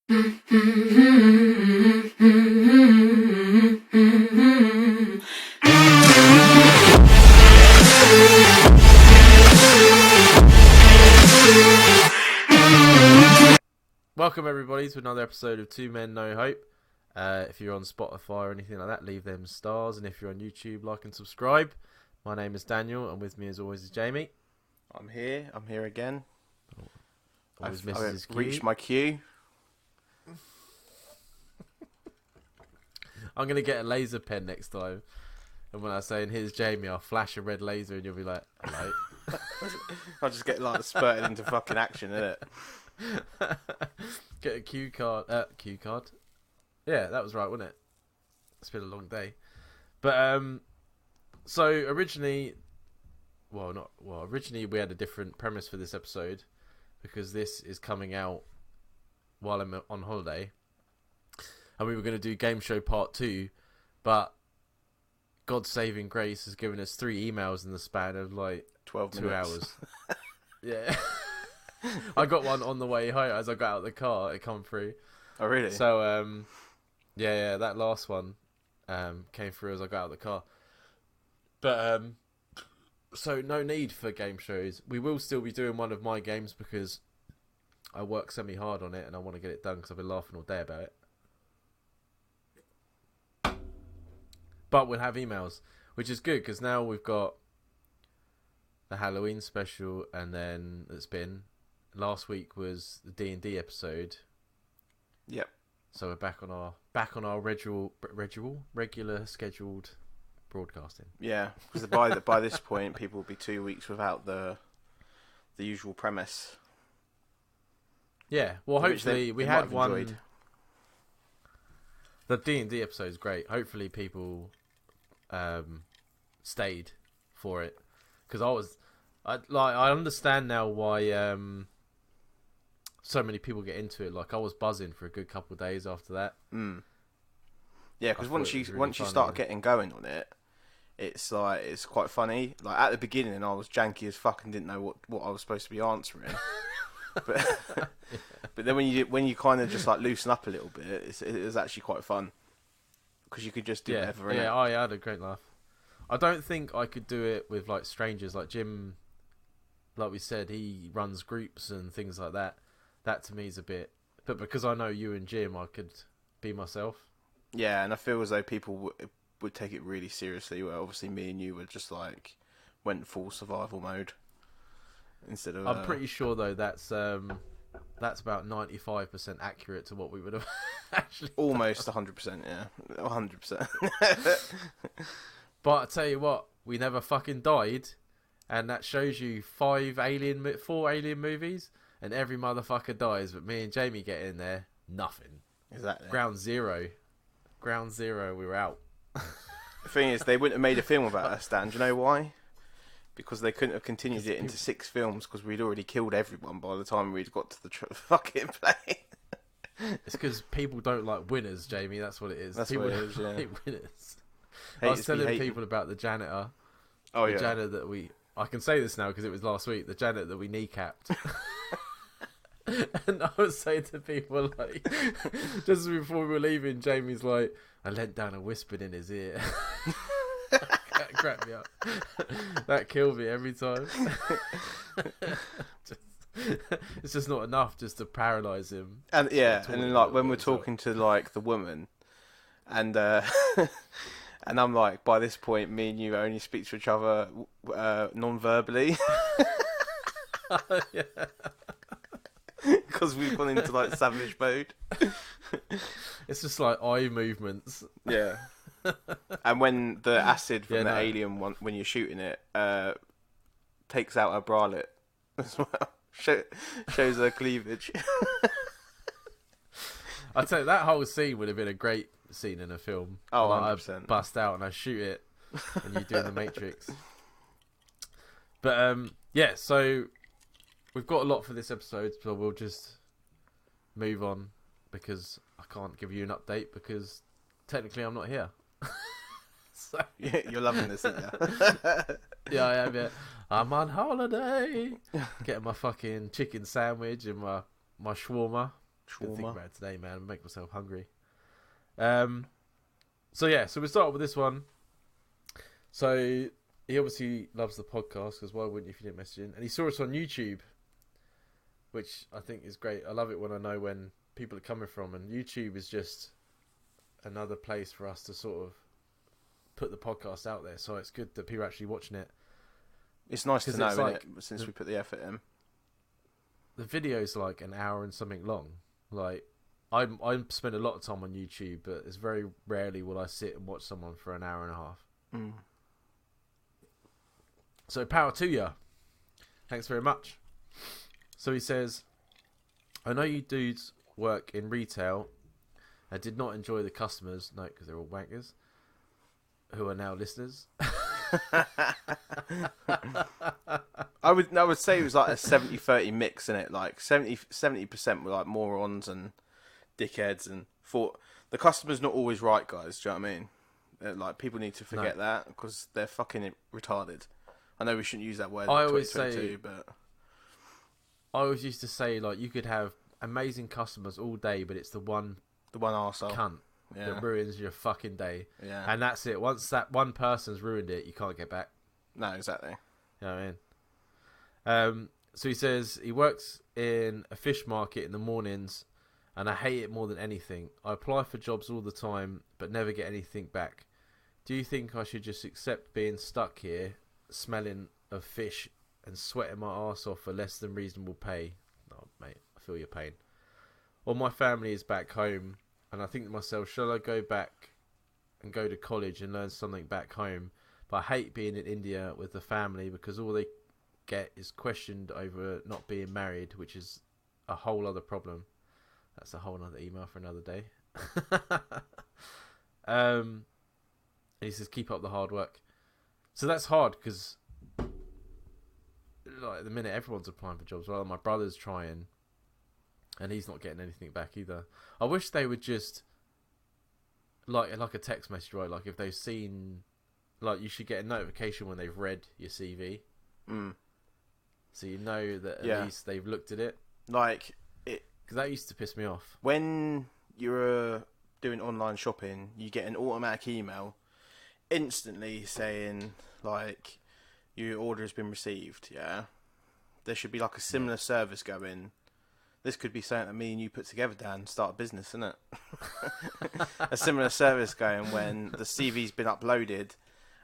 Welcome everybody to another episode of Two Men No Hope. If you're on Spotify or anything like that, leave them stars, and if you're on YouTube, like and subscribe. My name is Daniel, and with me as always is Jamie. I'm here again. Always I've reached my cue. I'm going to get a laser pen next time, and when I say, and here's Jamie, I'll flash a red laser and you'll be like, hello. I'll just get like spurted into fucking action, innit? Get a cue card. Cue card. Yeah, that was right, wasn't it? It's been a long day. But so originally we had a different premise for this episode because this is coming out while I'm on holiday, and we were going to do Game Show Part 2, but God's saving grace has given us 3 emails in the span of like 12 2 minutes. hours. Yeah. I got one on the way home as I got out of the car. It come through. Oh, really? So, yeah, that last one came through as I got out of the car. But, so no need for game shows. We will still be doing one of my games because I work semi-hard on it and I want to get it done because I've been laughing all day about it. But we'll have emails, which is good because now we've got the Halloween special, and then it's been... Last week was the D&D episode. Yep. So we're back on our regular scheduled broadcasting. Yeah, because by this point, people will be 2 weeks without the usual premise. Yeah. Well, hopefully we had one. Enjoyed. The D&D episode is great. Hopefully people stayed for it because I understand now why so many people get into it. Like I was buzzing for a good couple of days after that. Mm. Yeah, because once you funny. start getting going on it, it's quite funny. Like at the beginning, I was janky as fuck and didn't know what I was supposed to be answering. but then when you kind of just like loosen up a little bit, it was actually quite fun because you could just do whatever. Yeah, I had a great laugh. I don't think I could do it with like strangers. Like Jim, like we said, he runs groups and things like that. That to me is a bit, but because I know you and Jim, I could be myself. Yeah, and I feel as though people would take it really seriously. Where obviously me and you were just like went full survival mode instead of. I'm pretty sure though that's about 95% accurate to what we would have actually. Almost 100%, yeah, 100%. But I tell you what, we never fucking died, and that shows you 4 alien movies. And every motherfucker dies, but me and Jamie get in there, nothing. Exactly. Ground zero, we were out. The thing is, they wouldn't have made a film about us, Dan. Do you know why? Because they couldn't have continued it into 6 films because we'd already killed everyone by the time we'd got to the fucking plane. It's because people don't like winners, Jamie. That's what it is. That's people what it is, yeah. hate winners. I was telling people about the janitor. Oh, the yeah. janitor that we... I can say this now because it was last week. The janitor that we kneecapped. And I was saying to people, like, just before we were leaving, Jamie's like, I leant down and whispered in his ear. That cracked me up. That killed me every time. It's just not enough just to paralyse him. And yeah, and then like when we're talking to like the woman, and and I'm like, by this point, me and you only speak to each other non-verbally. Yeah. Because we've gone into like savage mode. It's just like eye movements. Yeah. And when the acid from the alien one, when you're shooting it, takes out her bralette as well, shows her cleavage. I'd say that whole scene would have been a great scene in a film. Oh, like 100%. I bust out and I shoot it, and you do the Matrix. But yeah, so we've got a lot for this episode, so we'll just move on because I can't give you an update because technically I'm not here. So yeah, you're loving this, aren't you? Yeah, I am. Yeah, I'm on holiday, getting my fucking chicken sandwich and my shawarma. Good to think Shawarma. about it today, man. I make myself hungry. So we start with this one. So he obviously loves the podcast, because why wouldn't you if you didn't message in? And he saw us on YouTube, which I think is great. I love it when I know when people are coming from, and YouTube is just another place for us to sort of put the podcast out there. So it's good that people are actually watching it. It's nice to know, it's like, since we put the effort in. The video's like an hour and something long. Like, I spend a lot of time on YouTube, but it's very rarely will I sit and watch someone for an hour and a half. Mm. So power to you. Thanks very much. So he says, I know you dudes work in retail and did not enjoy the customers, no, because they're all wankers, who are now listeners. I would say it was like a 70-30 mix in it. Like 70% were like morons and dickheads, and thought the customer's not always right, guys. Do you know what I mean? Like, people need to forget that, because they're fucking retarded. I know we shouldn't use that word. I always say, but I always used to say, like, you could have amazing customers all day, but it's the one arsehole cunt that ruins your fucking day. Yeah, And that's it. Once that one person's ruined it, you can't get back. no, exactly. You know what I mean? So he says he works in a fish market in the mornings, and I hate it more than anything. I apply for jobs all the time, but never get anything back. Do you think I should just accept being stuck here, smelling of fish and sweating my arse off for less than reasonable pay? No, mate, I feel your pain. Or my family is back home, and I think to myself, shall I go back and go to college and learn something back home? But I hate being in India with the family, because all they get is questioned over not being married, which is a whole other problem. That's a whole other email for another day. He says, keep up the hard work. So that's hard, because like, at the minute everyone's applying for jobs. Well, my brother's trying, and he's not getting anything back either. I wish they would just like a text message, right? Like, if they've seen, like, you should get a notification when they've read your CV. So you know that at least they've looked at it. Like, because that used to piss me off. When you're doing online shopping, you get an automatic email instantly saying, like, your order has been received. Yeah, there should be like a similar service going. This could be something that me and you put together, Dan, start a business, isn't it? A similar service going when the CV's been uploaded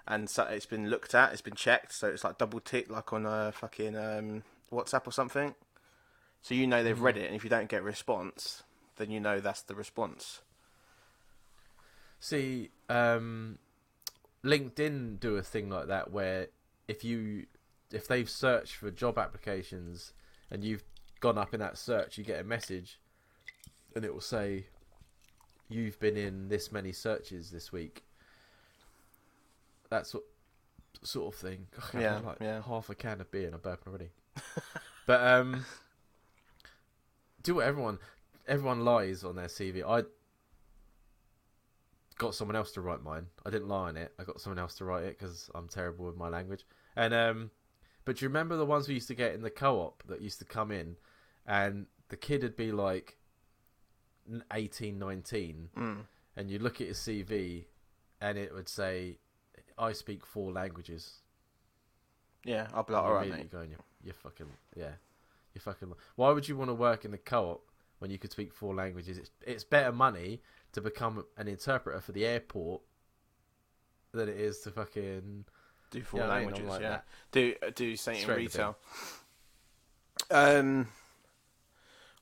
and so it's been looked at, it's been checked, so it's like double ticked, like on a fucking WhatsApp or something. So you know they've read it, and if you don't get a response, then you know that's the response. See, LinkedIn do a thing like that where if they've searched for job applications and you've gone up in that search, you get a message, and it will say you've been in this many searches this week. That sort of thing. Yeah, half a can of beer and I'm burping already. But do what everyone lies on their CV. I got someone else to write mine. I didn't lie on it. I got someone else to write it because I'm terrible with my language. And but do you remember the ones we used to get in the co-op that used to come in, and the kid would be like 18, 19, and you look at his CV, and it would say, I speak 4 languages. Yeah, I'll be like, alright, mate. You're fucking, yeah. You're fucking... Why would you want to work in the co-op when you could speak 4 languages? It's better money to become an interpreter for the airport than it is to fucking... Do 4 languages, like yeah. Do something in retail.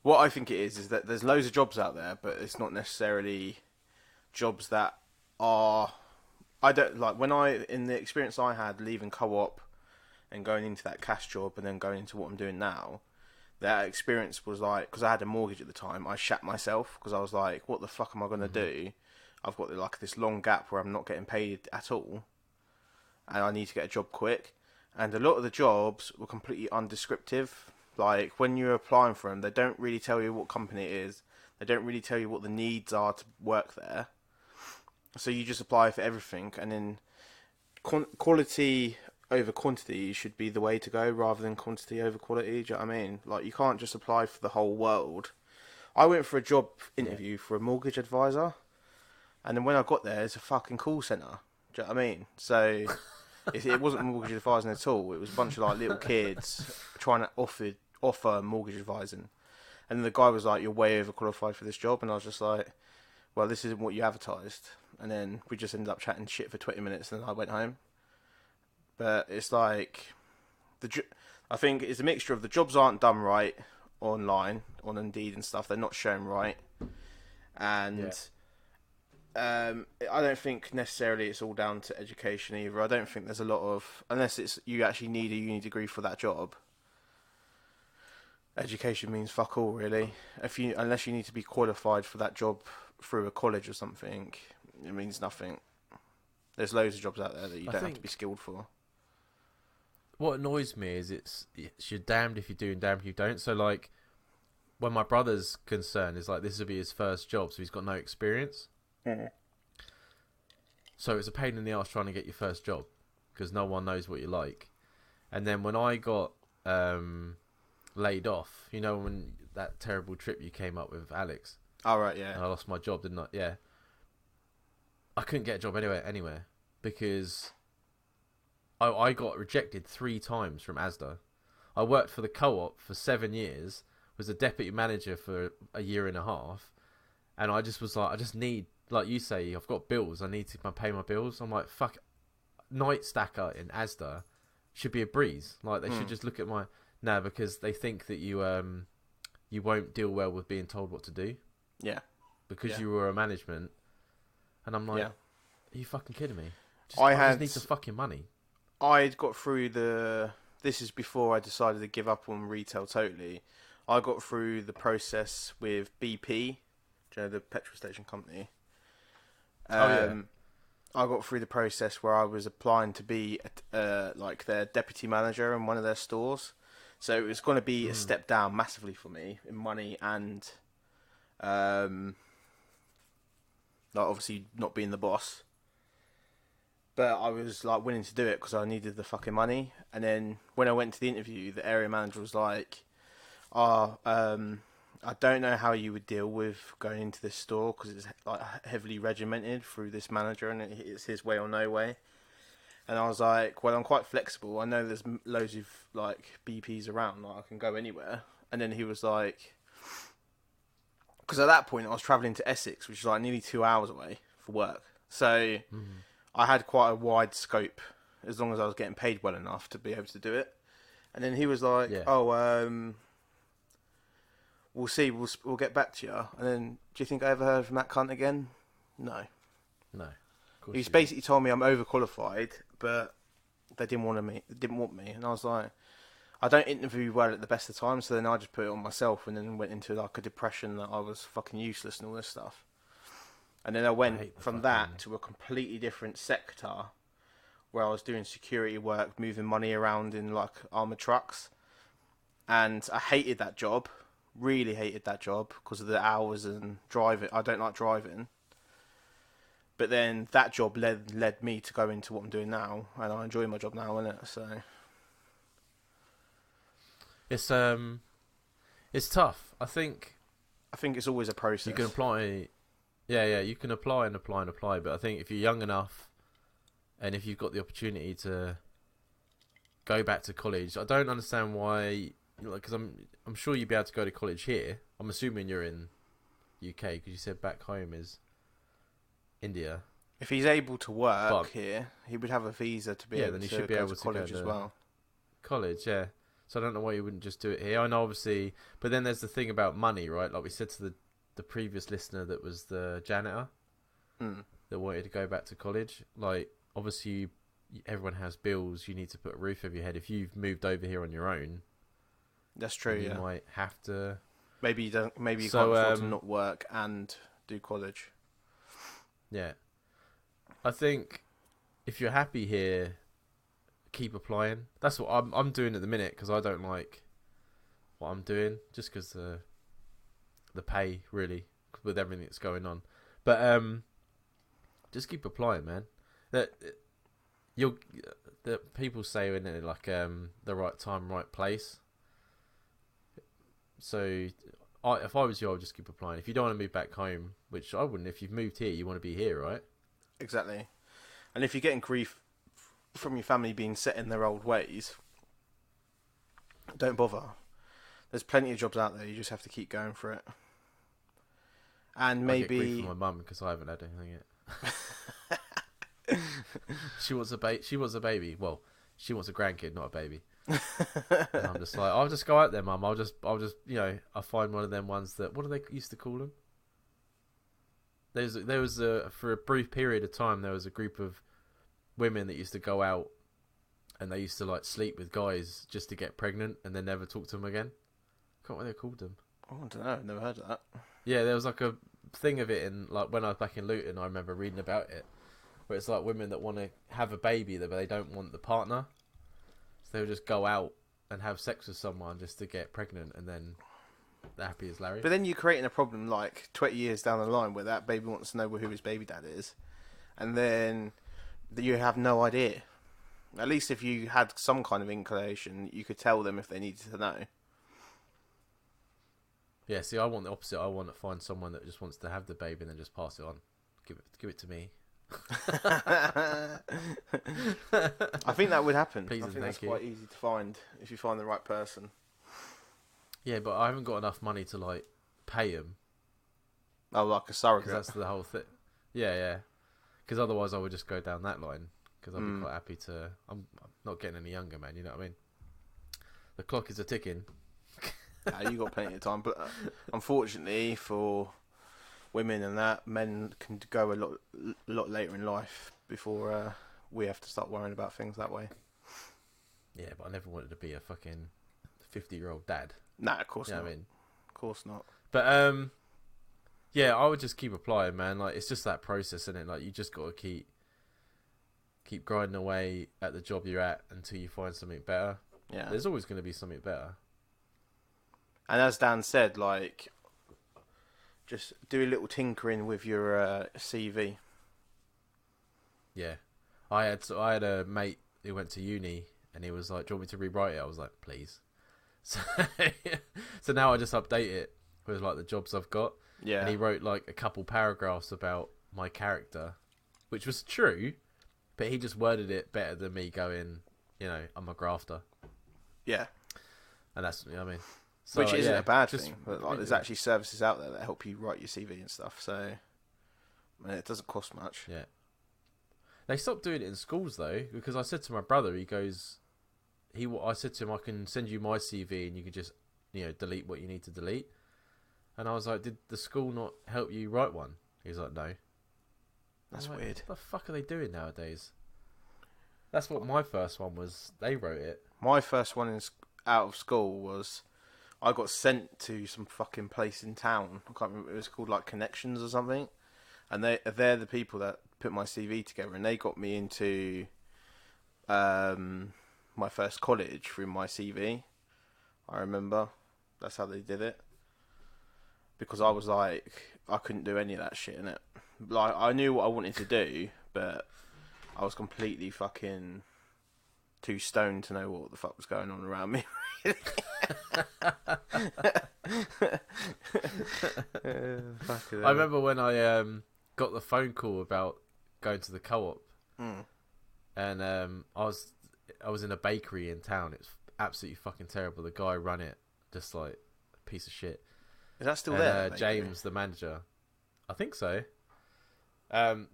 What I think it is that there's loads of jobs out there, but it's not necessarily jobs that are... I don't like in the experience I had leaving co-op and going into that cash job and then going into what I'm doing now, that experience was like, because I had a mortgage at the time, I shat myself because I was like, what the fuck am I going to do? I've got like this long gap where I'm not getting paid at all and I need to get a job quick. And a lot of the jobs were completely undescriptive. Like, when you're applying for them, they don't really tell you what company it is. They don't really tell you what the needs are to work there. So you just apply for everything, and then quality over quantity should be the way to go rather than quantity over quality. Do you know what I mean? Like, you can't just apply for the whole world I went for a job interview for a mortgage advisor, and then when I got there, it's a fucking call centre. Do you know what I mean? So it wasn't mortgage advising at all. It was a bunch of like little kids trying to offer mortgage advising. And then the guy was like, "You're way overqualified for this job," and I was just like, "Well, this isn't what you advertised." And then we just ended up chatting shit for 20 minutes, and then I went home. But it's like I think it's a mixture of the jobs aren't done right online on Indeed and stuff. They're not shown right, and I don't think necessarily it's all down to education either. I don't think there's a lot of, unless it's you actually need a uni degree for that job. Education means fuck all, really. Unless you need to be qualified for that job through a college or something, it means nothing. There's loads of jobs out there that you don't have to be skilled for. What annoys me is it's you're damned if you do and damned if you don't. So like, when my brother's concerned is like this will be his first job, so he's got no experience. Mm. So it's a pain in the arse trying to get your first job because no one knows what you like. And then when I got laid off, you know, when that terrible trip you came up with Alex. Oh right, yeah. And I lost my job, didn't I? Yeah. I couldn't get a job anywhere because I got rejected 3 times from Asda. I worked for the co-op for 7 years, was a deputy manager for a year and a half, and I just was like, I just need, like you say, I've got bills, I need to pay my bills. I'm like, fuck, night stacker in Asda should be a breeze. Like they should just look at my because they think that you won't deal well with being told what to do. Yeah. Because you were a management, and I'm like, are you fucking kidding me? I just need the fucking money. I'd got through this is before I decided to give up on retail totally. I got through the process with BP, do you know, the petrol station company. I got through the process where I was applying to be like their deputy manager in one of their stores. So it was going to be a step down massively for me in money and like obviously not being the boss. But I was like willing to do it because I needed the fucking money. And then when I went to the interview, the area manager was like, I don't know how you would deal with going into this store because it's like heavily regimented through this manager and it's his way or no way." And I was like, "Well, I'm quite flexible. I know there's loads of like BPs around. Like I can go anywhere." And then he was like, because at that point I was travelling to Essex, which is like nearly 2 hours away for work. So I had quite a wide scope as long as I was getting paid well enough to be able to do it. And then he was like, we'll see, we'll get back to you. And then, do you think I ever heard from that cunt again? No. He's basically told me I'm overqualified, but they didn't want me. And I was like, I don't interview well at the best of times, so then I just put it on myself and then went into like a depression that I was fucking useless and all this stuff. And then I went from that to a completely different sector where I was doing security work, moving money around in like armoured trucks. And I hated that job, really hated that job because of the hours and driving. I don't like driving. But then that job led me to go into what I'm doing now, and I enjoy my job now, innit? So it's tough. I think it's always a process. You can apply. Yeah, you can apply and apply and apply, but I think if you're young enough and if you've got the opportunity to go back to college, I don't understand why, because I'm sure you'd be able to go to college here. I'm assuming you're in UK because you said back home is India. If he's able to work here, he would have a visa to be able then he to should be go able to to college go as to well. College, yeah. So I don't know why you wouldn't just do it here. I know obviously, but then there's the thing about money, right? Like we said to the previous listener that was the janitor that wanted to go back to college. Like obviously everyone has bills. You need to put a roof over your head. If you've moved over here on your own, that's true. You might have to. Maybe you don't. Maybe you can't afford to not work and do college. Yeah, I think if you're happy here, keep applying. That's what I'm doing at the minute because I don't like what I'm doing just because the pay really with everything that's going on. But just keep applying, man. That people say in it like the right time, right place. So if I was you, I would just keep applying. If you don't want to move back home, which I wouldn't. If you've moved here, you want to be here, right? Exactly. And if you're getting grief from your family being set in their old ways, don't bother. There's plenty of jobs out there. You just have to keep going for it. And maybe I get grief from my mum because I haven't had anything yet. She wants a baby. Well, she wants a grandkid, not a baby. And I'm just like, I'll just go out there, mum. I'll just, I'll find one of them ones that, what do they used to call them? There was for a brief period of time, there was a group of women that used to go out and they used to like sleep with guys just to get pregnant and then never talk to them again. I can't remember what they called them. Oh, I don't know. I've never heard of that. Yeah, there was like a thing of it in like when I was back in Luton. I remember reading about it, where it's like women that want to have a baby but they don't want the partner, so they'll just go out and have sex with someone just to get pregnant, and then they're happy as Larry. But then you're creating a problem like 20 years down the line where that baby wants to know who his baby dad is, and then you have no idea. At least if you had some kind of inclination, you could tell them if they needed to know. Yeah, see, I want the opposite. I want to find someone that just wants to have the baby and then just pass it on. Give it to me. I think that would happen. Please I and think that's thank you. quite easy to find if you find the right person. Yeah, but I haven't got enough money to like pay him. Oh, like a surrogate. Because that's the whole thing. Yeah. Because otherwise I would just go down that line. Because I'd be quite happy to... I'm not getting any younger, man. You know what I mean? The clock is a-ticking. You got plenty of time. But unfortunately for women and that, men can go a lot later in life before we have to start worrying about things that way. Yeah, but I never wanted to be a fucking 50-year-old dad. Nah, of course You know not. what I mean? Of course not. But, yeah, I would just keep applying, man. Like, it's just that process, isn't it? Like, you just got to keep grinding away at the job you're at until you find something better. Yeah. There's always going to be something better. And as Dan said, like, just do a little tinkering with your CV. Yeah. I had a mate who went to uni and he was like, do you want me to rewrite it? I was like, please. So now I just update it with like the jobs I've got. Yeah. And he wrote like a couple paragraphs about my character, which was true, but he just worded it better than me going, I'm a grafter. Yeah. And that's, I mean. So, which isn't yeah, a bad just thing. But like, there's actually services out there that help you write your CV and stuff. So, I mean, it doesn't cost much. Yeah. They stopped doing it in schools though, because I said to my brother, I said to him, I can send you my CV and you can just, delete what you need to delete. And I was like, did the school not help you write one? He's like, no. That's like, weird. What the fuck are they doing nowadays? That's what my first one was. They wrote it. My first one out of school was I got sent to some fucking place in town. I can't remember. It was called like Connections or something. And they're the people that put my CV together, and they got me into my first college through my CV. I remember that's how they did it. Because I was like, I couldn't do any of that shit in it. Like, I knew what I wanted to do, but I was completely fucking too stoned to know what the fuck was going on around me. I remember when I got the phone call about going to the co-op, and I was in a bakery in town. It's absolutely fucking terrible. The guy run it, just like a piece of shit. Is that still there? James, the manager, I think so.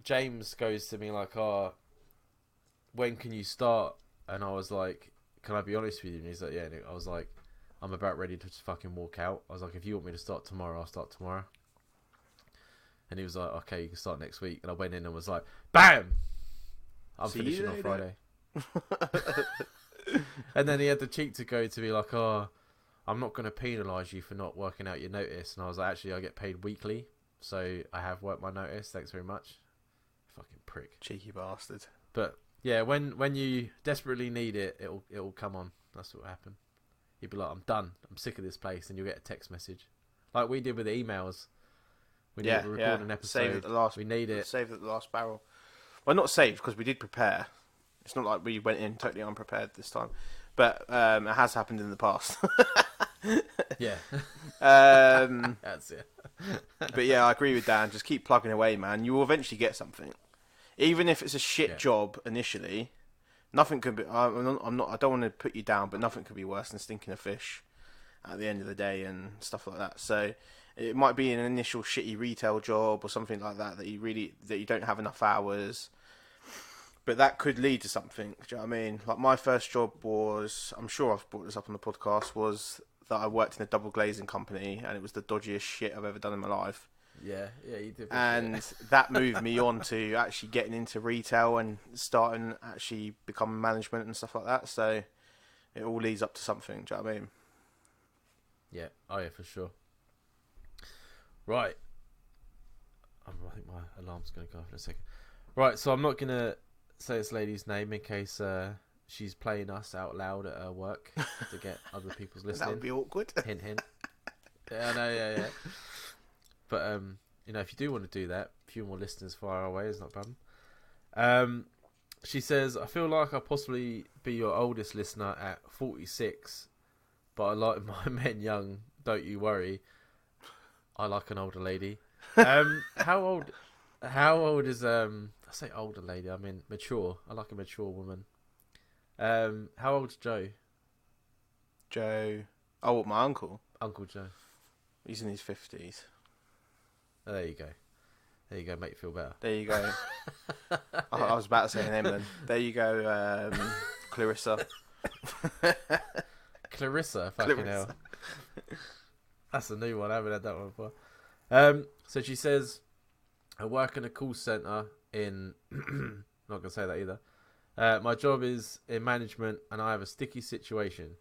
James goes to me like, "Oh, when can you start?" And I was like, "Can I be honest with you?" And he's like, "Yeah." And I was like, "I'm about ready to just fucking walk out." I was like, "If you want me to start tomorrow, I'll start tomorrow." And he was like, "Okay, you can start next week." And I went in and was like, "Bam! I'm finishing on Friday." And then he had the cheek to go to me like, "Oh, I'm not going to penalise you for not working out your notice." And I was like, "Actually, I get paid weekly, so I have worked my notice. Thanks very much." Fucking prick. Cheeky bastard. But yeah, when you desperately need it, it'll come on. That's what will happen. You'd be like, "I'm done. I'm sick of this place," and you'll get a text message, like we did with the emails. We need to record an episode. Saved at the last. We need it. Saved at the last barrel. Well, not saved because we did prepare. It's not like we went in totally unprepared this time, but it has happened in the past. Yeah. Um, That's it. but yeah, I agree with Dan. Just keep plugging away, man. You will eventually get something, even if it's a shit job initially. Nothing could be. I'm not. I don't want to put you down, but nothing could be worse than stinking a fish at the end of the day and stuff like that. So it might be an initial shitty retail job or something like that that you don't have enough hours, but that could lead to something. Do you know what I mean? Like my first job was, I'm sure I've brought this up on the podcast, was that I worked in a double glazing company, and it was the dodgiest shit I've ever done in my life. Yeah, you did. And that moved me on to actually getting into retail and starting actually becoming management and stuff like that. So it all leads up to something. Do you know what I mean? Yeah, for sure. Right. I think my alarm's going to go off in a second. Right, so I'm not going to say this lady's name in case she's playing us out loud at her work to get other people's listening. That would be awkward. Hint, hint. Yeah, I know, yeah. But, if you do want to do that, a few more listeners far away is not a problem. She says, I feel like I'll possibly be your oldest listener at 46, but I like my men young, don't you worry. I like an older lady. How old is, I say older lady, I mean mature. I like a mature woman. How old's Joe? Joe. Oh, my uncle? Uncle Joe. He's in his 50s. Oh, there you go. There you go, make you feel better. There you go. I was about to say an name then. There you go, Clarissa. Clarissa, fucking hell. That's a new one, I haven't had that one before. So she says, I work in a call centre in... not going to say that either. My job is in management and I have a sticky situation.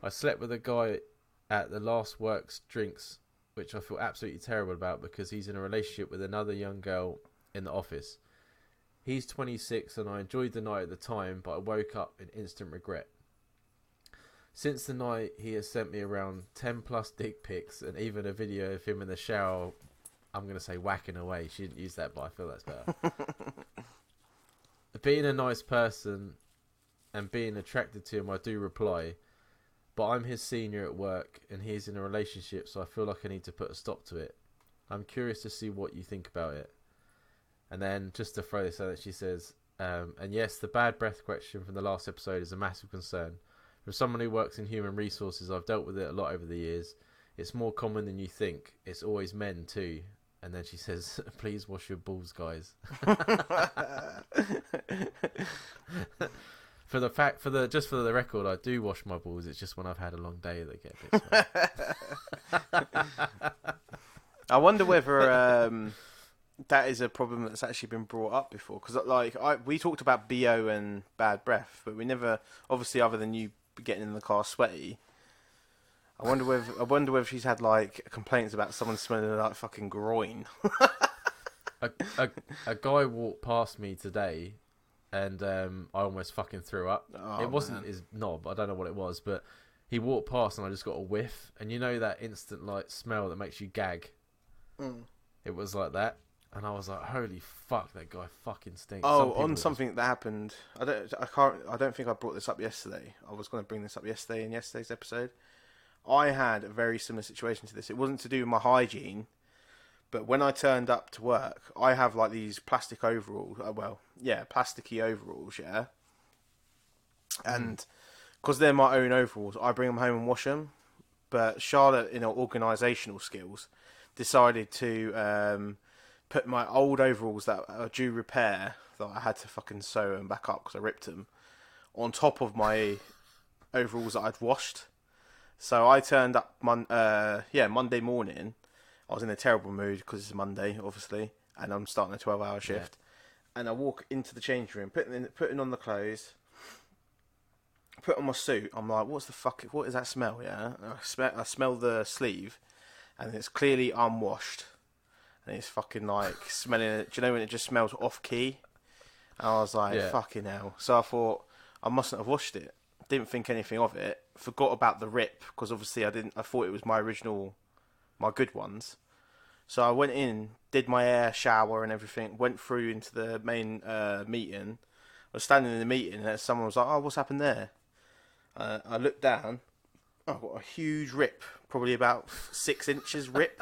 I slept with a guy at the last work's drinks, which I feel absolutely terrible about because he's in a relationship with another young girl in the office. He's 26 and I enjoyed the night at the time, but I woke up in instant regret. Since the night, he has sent me around 10 plus dick pics and even a video of him in the shower. I'm going to say whacking away. She didn't use that, but I feel that's better. Being a nice person and being attracted to him, I do reply. But I'm his senior at work and he's in a relationship, so I feel like I need to put a stop to it. I'm curious to see what you think about it. And then just to throw this out, she says, and yes, the bad breath question from the last episode is a massive concern. From someone who works in human resources, I've dealt with it a lot over the years. It's more common than you think. It's always men too. And then she says, please wash your balls, guys. For the record, I do wash my balls. It's just when I've had a long day that get a bit sweaty. I wonder whether that is a problem that's actually been brought up before. Because we talked about BO and bad breath, but we never, obviously, other than you getting in the car sweaty. I wonder whether she's had like complaints about someone smelling like fucking groin. a guy walked past me today. And I almost fucking threw up. Oh, it wasn't his knob. I don't know what it was, but he walked past and I just got a whiff. And you know that instant like smell that makes you gag? Mm. It was like that. And I was like, holy fuck, that guy fucking stinks. Oh, on something that happened. I don't think I brought this up yesterday. I was going to bring this up yesterday in yesterday's episode. I had a very similar situation to this. It wasn't to do with my hygiene. But when I turned up to work, I have like these plastic overalls. Plasticky overalls, yeah. And because they're my own overalls, I bring them home and wash them. But Charlotte, in her organisational skills, decided to put my old overalls that are due repair, that I had to fucking sew them back up because I ripped them, on top of my overalls that I'd washed. So I turned up Monday morning. I was in a terrible mood because it's Monday, obviously, and I'm starting a 12-hour shift. Yeah. And I walk into the change room, putting on the clothes, put on my suit. I'm like, what is that smell? Yeah, I smell the sleeve, and it's clearly unwashed, and it's fucking like smelling it. Do you know when it just smells off key? And I was like, fucking hell. So I thought I mustn't have washed it. Didn't think anything of it. Forgot about the rip because obviously I thought it was my good ones. So I went in, did my air shower and everything, went through into the main meeting. I was standing in the meeting and someone was like, oh, what's happened there? I looked down I've got a huge rip, probably about 6 inches rip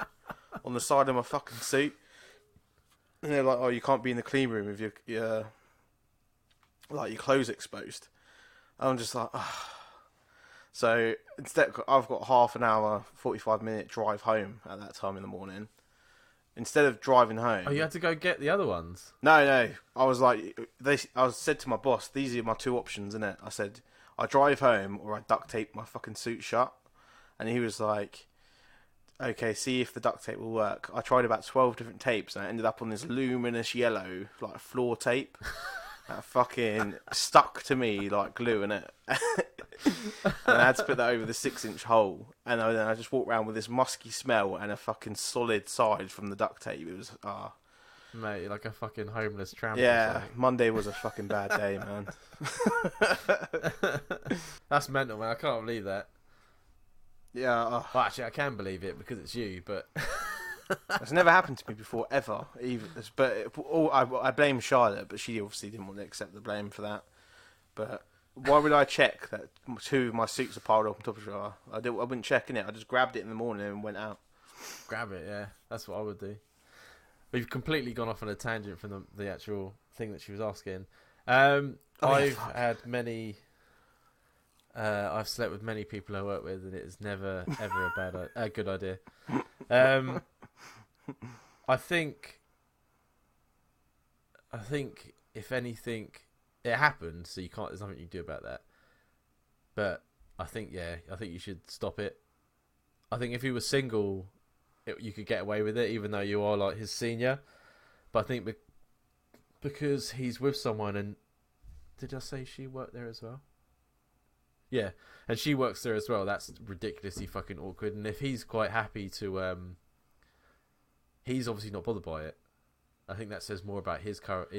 on the side of my fucking suit. And they're like, "Oh, you can't be in the clean room with your clothes exposed." And I'm just like, oh. So instead, I've got half an hour, 45-minute drive home at that time in the morning. Instead of driving home, Oh, you had to go get the other ones? no. I was like, I said to my boss, "These are my two options, innit?" I said, "I drive home or I duct tape my fucking suit shut." And he was like, "Okay, see if the duct tape will work." I tried about 12 different tapes and I ended up on this luminous yellow, like floor tape. That fucking stuck to me like glue, innit? And I had to put that over the 6-inch hole. And then I just walked around with this musky smell and a fucking solid side from the duct tape. It was, Mate, you're like a fucking homeless tramp. yeah, Monday was a fucking bad day, man. That's mental, man. I can't believe that. Yeah. Well, actually, I can believe it because it's you, but... It's never happened to me before, ever. But I blame Charlotte, but she obviously didn't want to accept the blame for that. But why would I check that 2 of my suits are piled up on top of each other? I wouldn't check in it. I just grabbed it in the morning and went out. Grab it, yeah. That's what I would do. We've completely gone off on a tangent from the actual thing that she was asking. I've had many... I've slept with many people I work with, and it is never ever a good idea. I think if anything, it happened, so you can't. There's nothing you can do about that. But I think you should stop it. I think if he was single, you could get away with it, even though you are like his senior. But I think because he's with someone, and did I say she worked there as well? Yeah, and she works there as well. That's ridiculously fucking awkward. And if he's quite happy to, he's obviously not bothered by it. I think that says more about his character,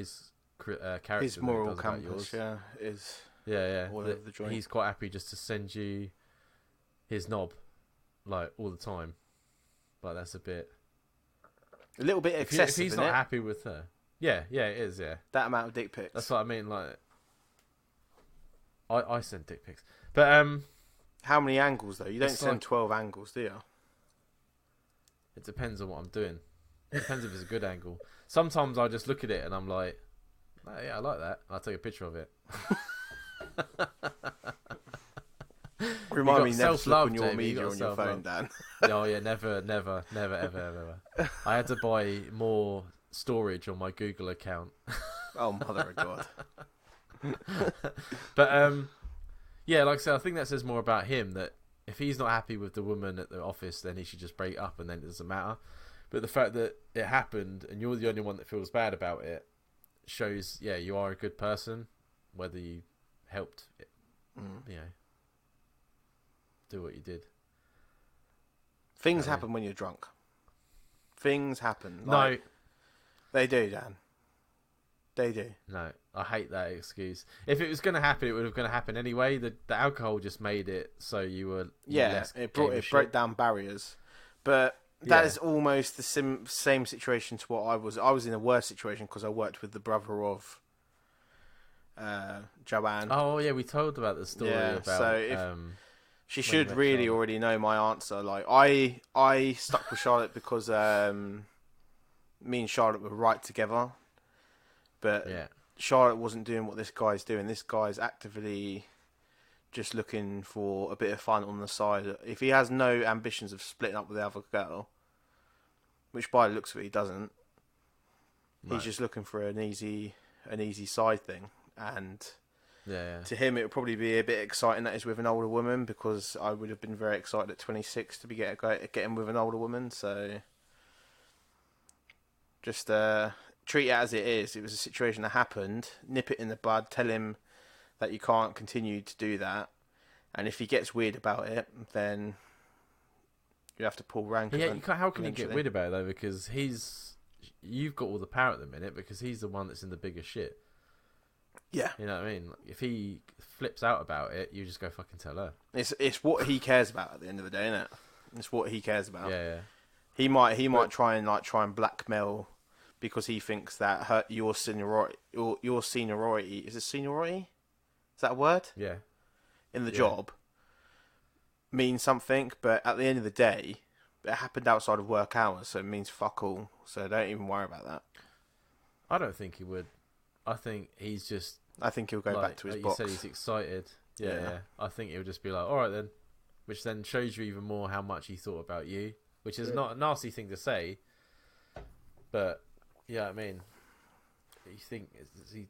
His moral compass, yeah, is all over the joint. He's quite happy just to send you his knob, like all the time. Like that's a little bit excessive. If he's not happy with her, yeah, it is. Yeah, that amount of dick pics. That's what I mean. Like, I send dick pics. But how many angles though? You don't send 12 angles, do you? It depends on what I'm doing. It depends if it's a good angle. Sometimes I just look at it and I'm like, oh, yeah, I like that. I'll take a picture of it. Remind me never to look on your media on your phone, Dan. Oh yeah, never, ever. I had to buy more storage on my Google account. Oh, mother of God. But yeah, like I said, I think that says more about him, that if he's not happy with the woman at the office, then he should just break up and then it doesn't matter. But the fact that it happened and you're the only one that feels bad about it shows, yeah, you are a good person, whether you helped it, you know, do what you did. Things happen when you're drunk. Things happen. No. They do, Dan. They do. No, I hate that excuse. If it was going to happen, it would have going to happen anyway. The alcohol just made it so you were less it broke down barriers. But that is almost the same situation to what I was. I was in a worse situation because I worked with the brother of Joanne. Oh yeah, we told about the story about. So she should really already know my answer. Like I stuck with Charlotte because me and Charlotte were right together. But Charlotte wasn't doing what this guy's doing. This guy's actively just looking for a bit of fun on the side. If he has no ambitions of splitting up with the other girl, which by the looks of it he doesn't, he's just looking for an easy side thing. And to him, it would probably be a bit exciting that he's with an older woman, because I would have been very excited at 26 to be getting with an older woman. So just treat it as it is. It was a situation that happened. Nip it in the bud. Tell him that you can't continue to do that. And if he gets weird about it, then you have to pull rank. Yeah, how can he get weird about it though? Because you've got all the power at the minute, because he's the one that's in the bigger shit. Yeah. You know what I mean? If he flips out about it, you just go fucking tell her. It's what he cares about at the end of the day, isn't it? It's what he cares about. Yeah. He might try and blackmail, because he thinks that your seniority is it seniority? Is that a word? Yeah. In the job mean something, but at the end of the day, it happened outside of work hours, so it means fuck all. So don't even worry about that. I don't think he would. I think he's just. I think he'll go back to his box. You said he's excited. Yeah. I think he'll just be like, all right then, which then shows you even more how much he thought about you, which is not a nasty thing to say, but yeah, I mean, you think he?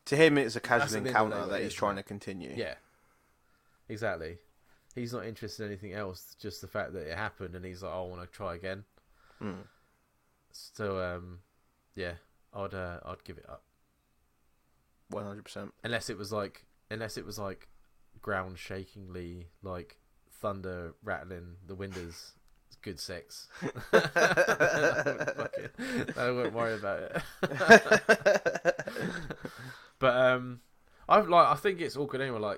To him, it's a casual encounter that he's trying to continue. Yeah, exactly. He's not interested in anything else, just the fact that it happened, and he's like, oh, I want to try again. So, yeah, I'd give it up. 100%. Unless it was like ground shakingly, like thunder rattling the windows, good sex. I won't worry about it. But I think it's awkward anyway.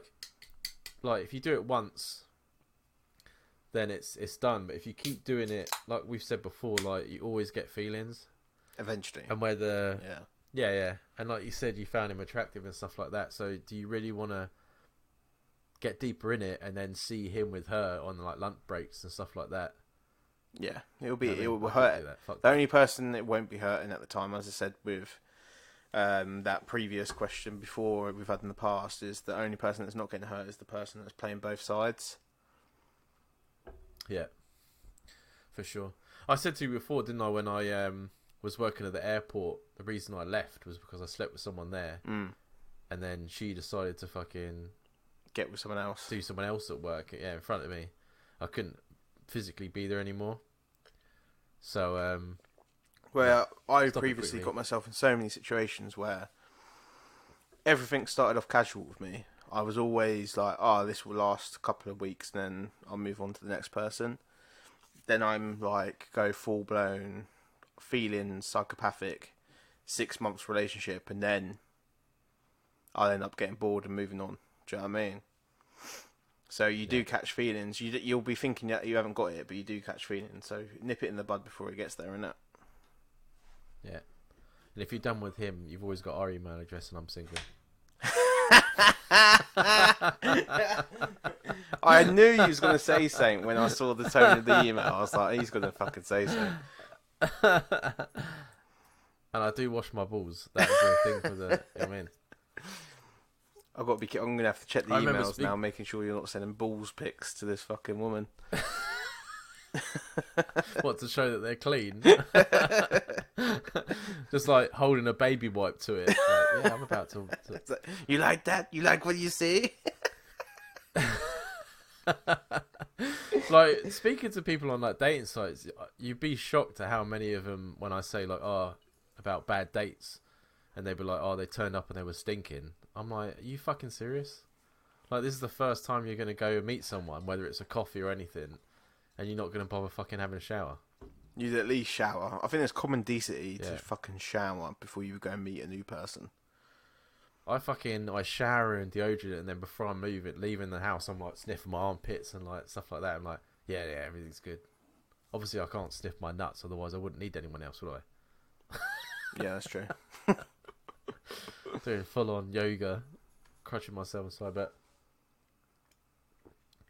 Like if you do it once, then it's done. But if you keep doing it, like we've said before, like you always get feelings Eventually. and whether yeah, and like you said, you found him attractive and stuff like that. So do you really want to get deeper in it and then see him with her on like lunch breaks and stuff like that? Yeah, it will hurt. The only person it won't be hurting at the time, as I said with that previous question before we've had in the past, is the only person that's not getting hurt is the person that's playing both sides. Yeah, for sure. I said to you before, didn't I, when I was working at the airport, the reason I left was because I slept with someone there, and then she decided to fucking get with someone else, do someone else at work, in front of me. I couldn't physically be there anymore. So, I previously got myself in so many situations where everything started off casual with me. I was always like, oh, this will last a couple of weeks, and then I'll move on to the next person. Then I'm like, go full blown, feeling psychopathic, 6 months relationship, and then I'll end up getting bored and moving on. Do you know what I mean? So you do catch feelings. You'll be thinking that you haven't got it, but you do catch feelings. So nip it in the bud before it gets there, innit? Yeah. And if you're done with him, you've always got our email address, and I'm single. I knew you was going to say something when I saw the tone of the email. I was like, he's going to fucking say something. And I do wash my balls. That is the thing for the... You know what I mean? I'm going to have to check the emails now, making sure you're not sending balls pics to this fucking woman. What, to show that they're clean? Just like holding a baby wipe to it. Like, yeah, I'm about to... You like that? You like what you see? Like, speaking to people on like dating sites, you'd be shocked at how many of them, when I say like, about bad dates, and they'd be like, they turned up and they were stinking. I'm like, are you fucking serious? Like, this is the first time you're going to go and meet someone, whether it's a coffee or anything, and you're not going to bother fucking having a shower. You'd at least shower. I think there's common decency to fucking shower before you go and meet a new person. I shower and deodorant, and then before I leaving the house, I'm like sniffing my armpits and like stuff like that. I'm like, yeah, everything's good. Obviously, I can't sniff my nuts, otherwise I wouldn't need anyone else, would I? Yeah, that's true. Doing full on yoga, crutching myself aside, but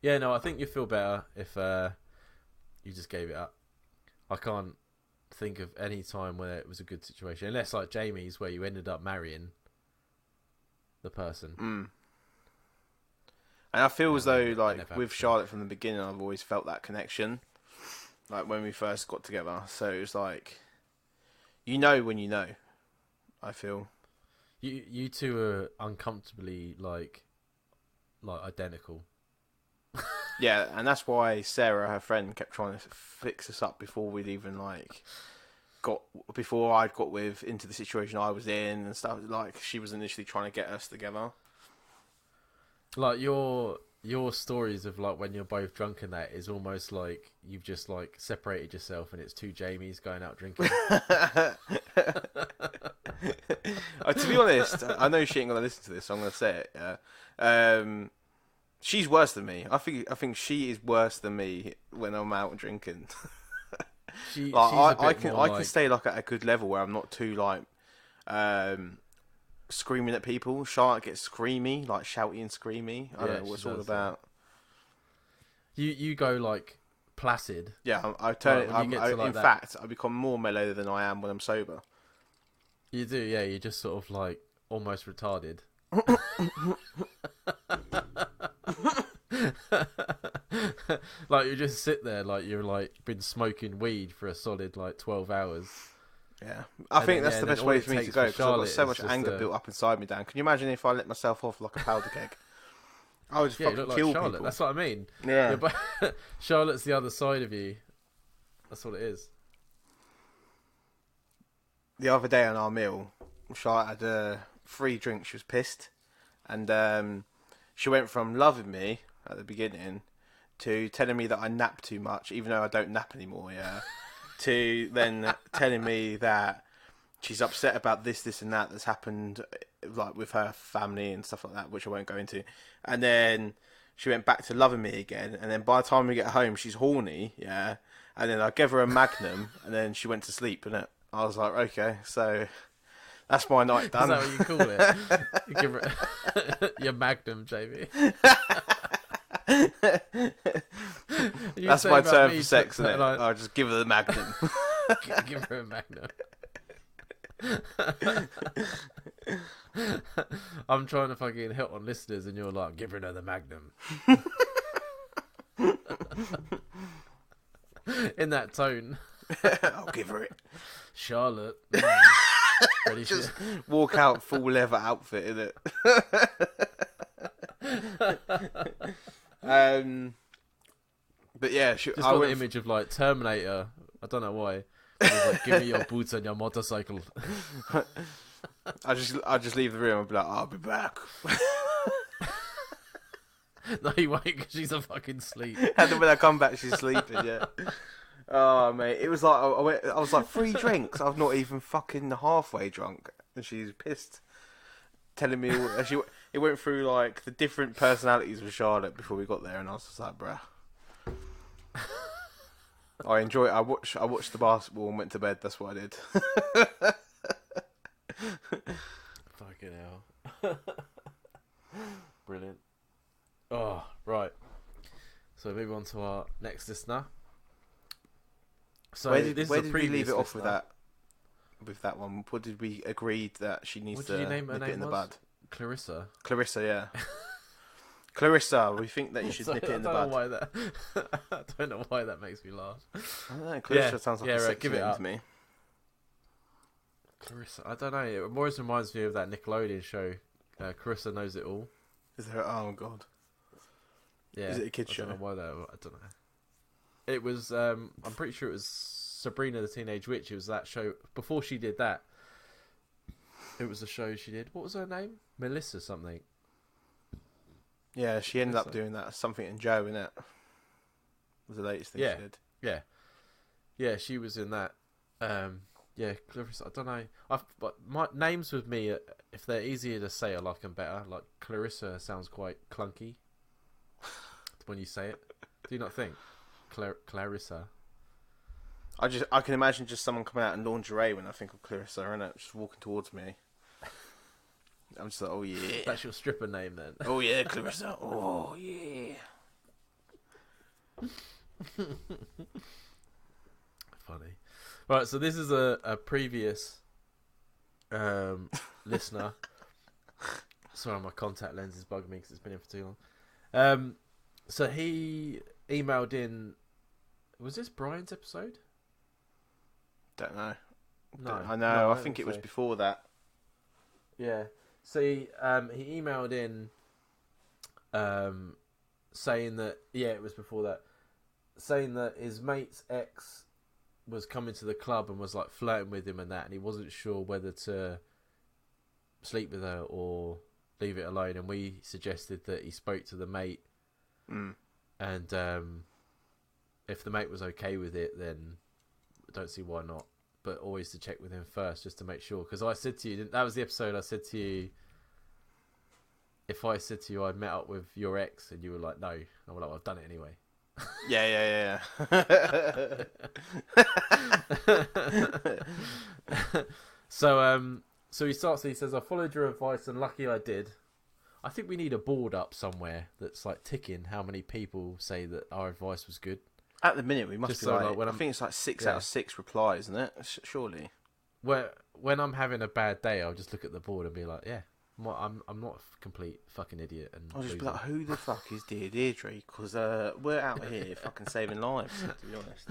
yeah, no, I think you'd feel better if you just gave it up. I can't think of any time where it was a good situation, unless like Jamie's, where you ended up marrying the person. And I feel as though, like, with Charlotte from the beginning, I've always felt that connection, like when we first got together. So it was like, you know when you know. I feel you two are uncomfortably like identical. Yeah, and that's why Sarah, her friend, kept trying to fix us up before we'd even before I'd got into the situation I was in and stuff. Like, she was initially trying to get us together. Like your stories of like when you're both drunk and that is almost like you've just like separated yourself and it's two Jamies going out drinking. To be honest, I know she ain't gonna listen to this, so I'm gonna say it. Yeah, she's worse than me. I think she is worse than me when I'm out drinking. I can stay like at a good level where I'm not too like screaming at people. Charlotte gets screamy, like shouty and screamy. I don't know what it's all about. You go like placid. Yeah, I turn. Like, when you get to, like, in that- fact, I become more mellow than I am when I'm sober. You do, yeah. You're just sort of like almost retarded. Like you just sit there like you're like been smoking weed for a solid like 12 hours. Yeah, I think that's the best way for me to go because I've got so much just anger built up inside me, Dan. Can you imagine if I let myself off like a powder keg? I would just Yeah, you fucking look kill like Charlotte. people. That's what I mean. Yeah. Charlotte's the other side of you. That's what it is. The other day on our meal, Charlotte had 3 drinks. She was pissed, and she went from loving me at the beginning to telling me that I nap too much, even though I don't nap anymore. Yeah. To then telling me that she's upset about this and that's happened, like with her family and stuff like that, which I won't go into. And then she went back to loving me again. And then by the time we get home, she's horny, yeah. And then I gave her a magnum, and then she went to sleep. And I was like, okay, so that's my night done. Is that what you call it? You give her your magnum, Jamie. That's my term for sex, isn't it? I'll just give her the magnum. Give her a magnum. I'm trying to fucking hit on listeners, and you're like, give her another magnum. In that tone. I'll give her it. Charlotte. Ready Just walk out full leather outfit, innit? But yeah, just got the image of like Terminator. I don't know why. It was like, give me your boots and your motorcycle. I just leave the room and be like, I'll be back. No, you won't, because she's a fucking sleep. And then when I come back, she's sleeping. Yeah. Oh mate, it was like I was like 3 drinks. I'm not even fucking halfway drunk, and she's pissed, telling me it went through like the different personalities of Charlotte before we got there, and I was just like, bruh. I enjoy it. I watched the basketball and went to bed. That's what I did. Fucking hell. Brilliant. Oh, right. So move on to our next listener. So where did we previous leave it off listener. with that one? What did we agree that she needs What to did you name her nip it name in the was? bud? Clarissa. Clarissa, yeah. Clarissa, we think that you should nip it in the bud. I don't know why that makes me laugh. I don't know, Clarissa sounds like a right, sexy give it name up. to me. Clarissa, I don't know. It always reminds me of that Nickelodeon show. Clarissa Knows It All. Is there? Oh god. Yeah. Is it a kids show? I don't know why that. I don't know. It was. I'm pretty sure it was Sabrina the Teenage Witch. It was that show before she did that. It was a show she did. What was her name? Melissa something. Yeah, she ended up doing that. Something in Joe, innit? Was the latest thing she did. Yeah. Yeah, she was in that. Yeah, Clarissa. I don't know. But my names with me, if they're easier to say, I like them better. Like Clarissa sounds quite clunky when you say it. Do you not think? Clarissa. I can imagine just someone coming out in lingerie when I think of Clarissa, innit? Just walking towards me. I'm just like, oh yeah. That's your stripper name then. Oh yeah, Clarissa. Oh yeah. Funny. Right, so this is a previous listener. Sorry, my contact lens is bugging me because it's been in for too long. So he emailed in. Was this Brian's episode? Don't know. No, I know. no, I think it was before that. Yeah. So he emailed in, saying that it was before that, saying that his mate's ex was coming to the club and was like flirting with him and that, and he wasn't sure whether to sleep with her or leave it alone. And we suggested that he spoke to the mate, and if the mate was okay with it, then I don't see why not. But always to check with him first, just to make sure. Because I said to you, that was the episode I said to you, if I said to you I'd met up with your ex and you were like, no, I'm like, well, I've done it anyway. Yeah. So he starts, he says, I followed your advice and lucky I did. I think we need a board up somewhere that's like ticking how many people say that our advice was good. At the minute, we must Just be so, like, when I think it's like 6 out of 6 replies, isn't it? Surely. When I'm having a bad day, I'll just look at the board and be like, yeah, I'm not a complete fucking idiot. And I'll just be like, who the fuck is Dear Deirdre? Because we're out here fucking saving lives, to be honest.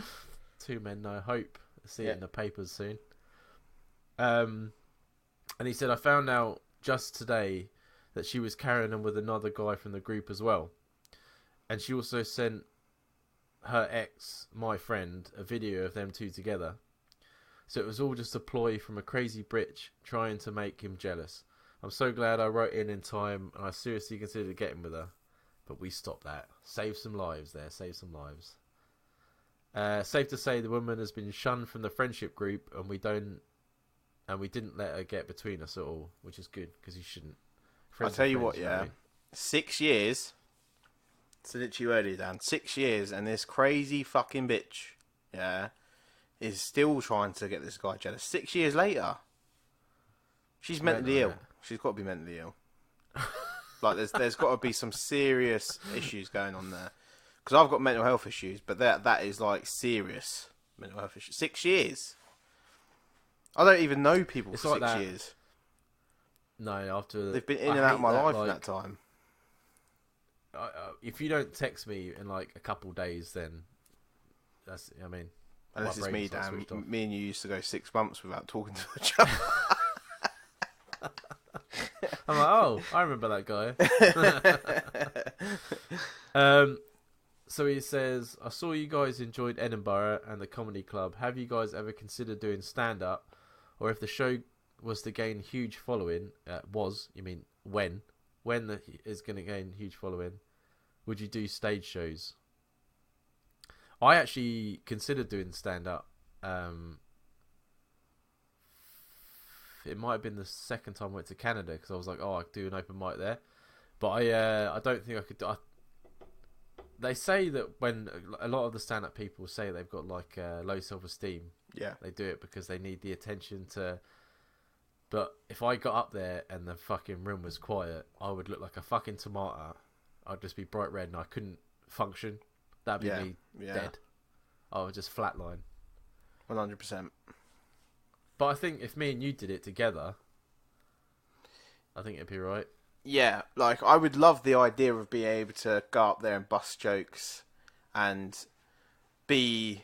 Two men, no hope. See it in the papers soon. And he said, I found out just today that she was carrying on with another guy from the group as well. And she also sent her ex, my friend, a video of them two together. So it was all just a ploy from a crazy bitch trying to make him jealous. I'm so glad I wrote in time, and I seriously considered getting with her. But we stopped that. Save some lives there, save some lives. Safe to say the woman has been shunned from the friendship group, and we didn't let her get between us at all, which is good, because you shouldn't. I'll tell you what, yeah. 6 years. Said it to you earlier, Dan. 6 years, and this crazy fucking bitch, yeah, is still trying to get this guy jealous. 6 years later. She's mentally ill. She's got to be mentally ill. Like, there's got to be some serious issues going on there. Because I've got mental health issues, but that is, like, serious mental health issues. 6 years. I don't even know people for like 6 years. No, after... They've been in and out of my life in that time. If you don't text me in, like, a couple days, then... That's, I mean... Unless it's me, Dan. Me and you used to go 6 months without talking to each other. I'm like, oh, I remember that guy. So he says, I saw you guys enjoyed Edinburgh and the comedy club. Have you guys ever considered doing stand-up? Or if the show was to gain huge following, when is going to gain huge following, would you do stage shows? I actually considered doing stand-up. It might have been the second time I went to Canada, because I was like, oh, I could do an open mic there. But I don't think I could do... They say that when a lot of the stand-up people say they've got like low self-esteem, yeah, they do it because they need the attention to. But if I got up there and the fucking room was quiet, I would look like a fucking tomato. I'd just be bright red and I couldn't function. That'd be me dead. I would just flatline. 100%. But I think if me and you did it together, I think it'd be right. Yeah, like, I would love the idea of being able to go up there and bust jokes and be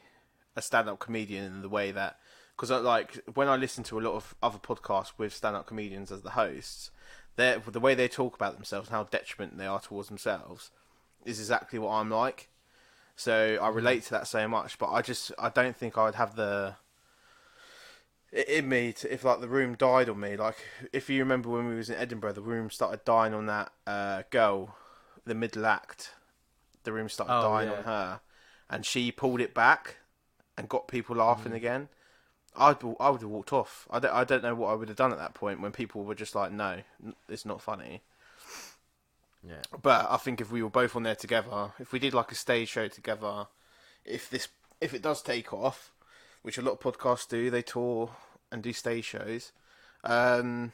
a stand-up comedian in the way that... Because, like, when I listen to a lot of other podcasts with stand-up comedians as the hosts, the way they talk about themselves and how detriment they are towards themselves is exactly what I'm like. So I relate to that so much, but I don't think I would have the... in me if like the room died on me. Like, if you remember when we was in Edinburgh, the room started dying on that girl, the middle act. The room started dying on her, and she pulled it back and got people laughing again. I would have walked off. I don't know what I would have done at that point when people were just like, no, it's not funny. Yeah. But I think if we were both on there together, if we did like a stage show together, if it does take off, which a lot of podcasts do, they tour and do stage shows. I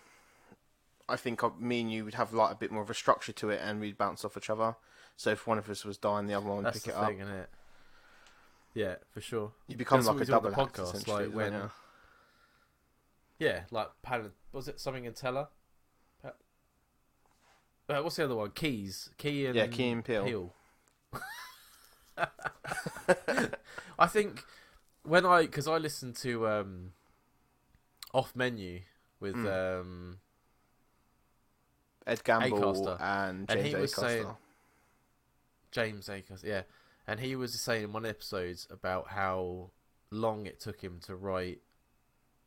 think me and you would have like a bit more of a structure to it, and we'd bounce off each other. So if one of us was dying, the other one would pick it up. Isn't it? Yeah, for sure. You become like a double act, podcast, like when. You? Yeah, like was it something in Teller? What's the other one? Key and Peele. I think because I listened to Off Menu with Ed Gamble Acaster. and James he was Acaster. saying, James Acaster, yeah, and he was saying in one episode about how long it took him to write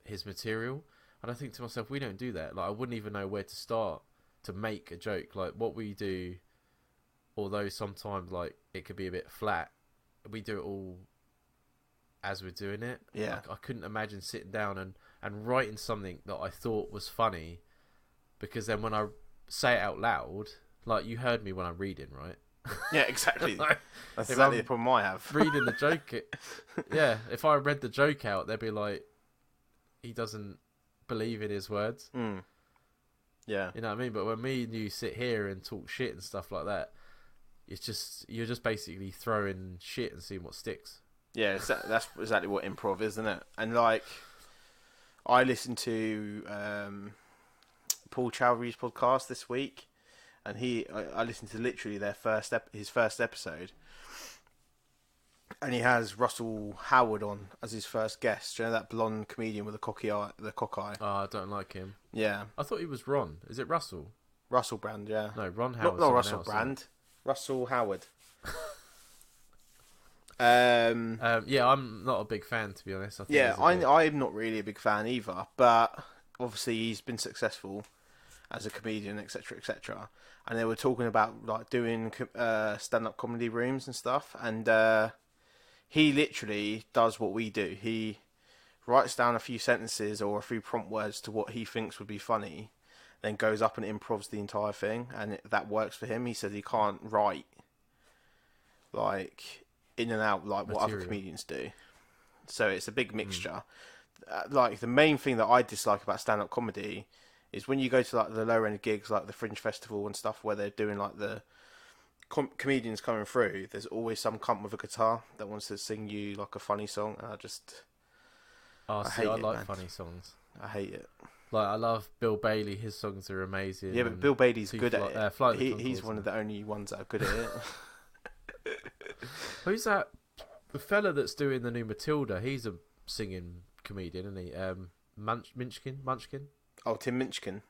his material, and I think to myself, we don't do that. Like, I wouldn't even know where to start to make a joke. Like, what we do, although sometimes like it could be a bit flat, we do it all as we're doing it. Yeah. Like, I couldn't imagine sitting down and writing something that I thought was funny, because then when I say it out loud, like, you heard me when I'm reading, right? Yeah, exactly. Like, that's exactly the problem I have. Reading the joke, yeah, if I read the joke out, they'd be like, he doesn't believe in his words. Yeah. You know what I mean? But when me and you sit here and talk shit and stuff like that, you're just basically throwing shit and seeing what sticks. Yeah, that's exactly what improv is, isn't it? And like, I listened to Paul Chowdhury's podcast this week, and I listened to literally his first episode, and he has Russell Howard on as his first guest. Do you know that blonde comedian with the cock eye? Oh, I don't like him. Yeah, I thought he was Ron. Is it Russell? Russell Brand. Yeah, No, Ron Howard. not Russell Brand. Russell Howard. Yeah, I'm not a big fan, to be honest. I'm not really a big fan either, but obviously he's been successful as a comedian, etc., etc. And they were talking about like doing stand-up comedy rooms and stuff, and he literally does what we do. He writes down a few sentences or a few prompt words to what he thinks would be funny, then goes up and improvs the entire thing, and that works for him. He says he can't write like in and out like what other comedians do, so it's a big mixture. Like the main thing that I dislike about stand-up comedy is when you go to like the lower end gigs, like the Fringe Festival and stuff, where they're doing like the comedians coming through. There's always some cunt with a guitar that wants to sing you like a funny song, and I like funny songs. I hate it. Like, I love Bill Bailey. His songs are amazing. Yeah, but Bill Bailey's good at it. He's one of the only ones that are good at it. Who's that? The fella that's doing the new Matilda. He's a singing comedian, isn't he? Munchkin. Oh, Tim Minchin.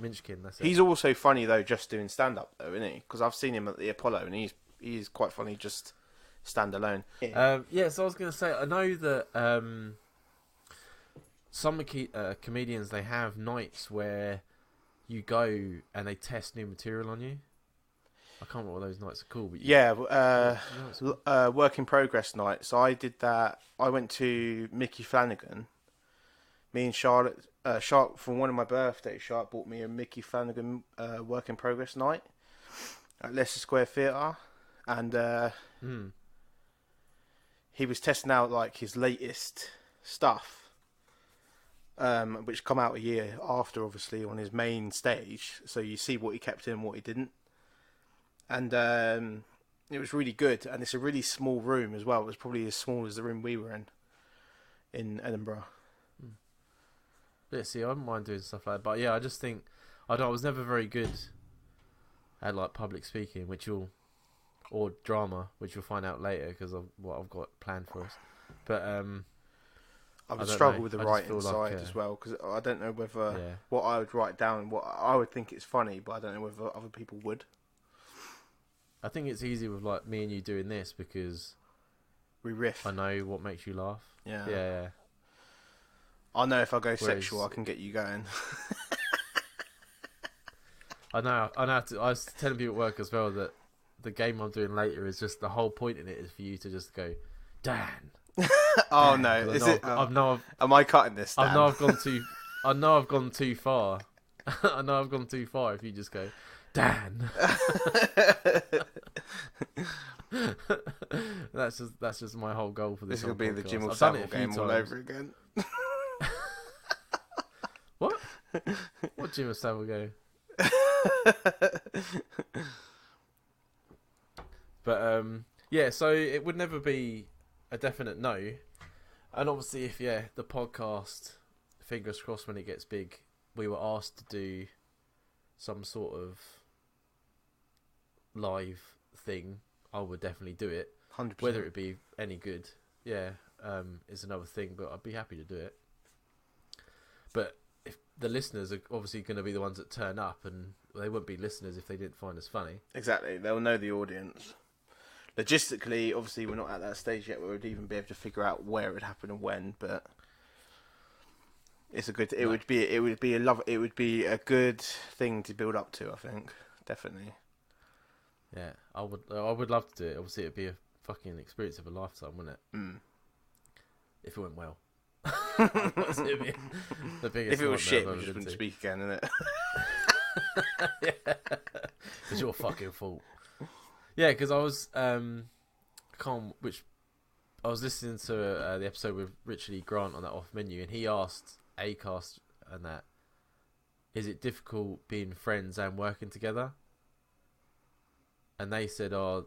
Minchkin, that's it. He's also funny though, just doing stand up though, isn't he? Because I've seen him at the Apollo, and he's quite funny just stand alone. Yeah. So I was going to say, I know that some comedians, they have nights where you go and they test new material on you. I can't remember what those nights are called. But work in progress night. So I did that. I went to Mickey Flanagan. Me and Charlotte, for one of my birthdays, Charlotte bought me a Mickey Flanagan work in progress night at Leicester Square Theatre, and he was testing out like his latest stuff, which come out a year after, obviously, on his main stage. So you see what he kept in and what he didn't, and it was really good. And it's a really small room as well. It was probably as small as the room we were in Edinburgh. Yeah, see, I don't mind doing stuff like that, but yeah, I just think I was never very good at like public speaking, or drama, which you'll find out later because of what I've got planned for us. But I would struggle with the writing side as well, because I don't know whether what I would write down, what I would think is funny, but I don't know whether other people would. I think it's easy with like me and you doing this because we riff. I know what makes you laugh. Yeah. I know if I go sexual, I can get you going. I know. I was telling people at work as well that the game I'm doing later is just the whole point in it is for you to just go, Dan. Oh Dan. no! Is it? Am I cutting this? Dan? I know I've gone too. I know I've gone too far. I know I've gone too far. If you just go, Dan. That's just my whole goal for this. This will be podcast. the Jim or Savile game all over again. What? What Jim or Savile go? But yeah, so it would never be a definite no. And obviously, if the podcast, fingers crossed, when it gets big, we were asked to do some sort of live thing, I would definitely do it. 100%. Whether it be any good, is another thing. But I'd be happy to do it. But if the listeners are obviously going to be the ones that turn up, and they wouldn't be listeners if they didn't find us funny. Exactly, they'll know the audience. Logistically, obviously, we're not at that stage yet where we'd even be able to figure out where it would happen and when. But it's a good. It would be a good thing to build up to. I think definitely. Yeah, I would love to do it. Obviously, it'd be a fucking experience of a lifetime, wouldn't it? Mm. If it went well. If it was shit, we just wouldn't speak again, innit? It's your fucking fault. Yeah, because I was I was listening to the episode with Richard E. Grant on that Off Menu, and he asked Acast and that is it difficult being friends and working together? And they said, oh,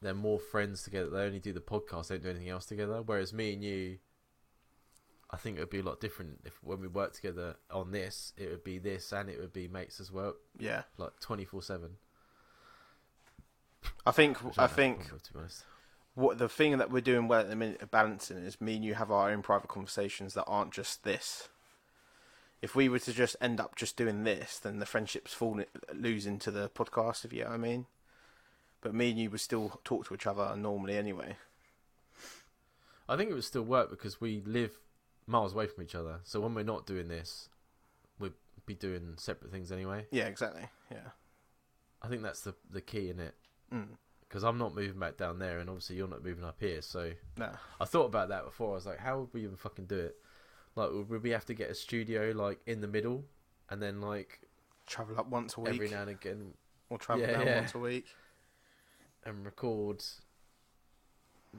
they're more friends together. They only do the podcast, they don't do anything else together. Whereas me and you, I think it would be a lot different if when we work together on this, it would be this and it would be mates as well. Yeah. Like 24/7. I think To be honest. what the thing that we're doing well at the minute of balancing is me and you have our own private conversations that aren't just this. If we were to just end up just doing this, then the friendships lose into the podcast, if you know what I mean. But me and you would still talk to each other normally anyway. I think it would still work because we live miles away from each other. So when we're not doing this, we'd be doing separate things anyway. Yeah, exactly. Yeah. I think that's the key in it. Mm. Because I'm not moving back down there, and obviously you're not moving up here. So No. I thought about that before. I was like, how would we even fucking do it? Like, would we have to get a studio like in the middle, and then like Travel up once a week. every now and again, Or travel down once a week. and record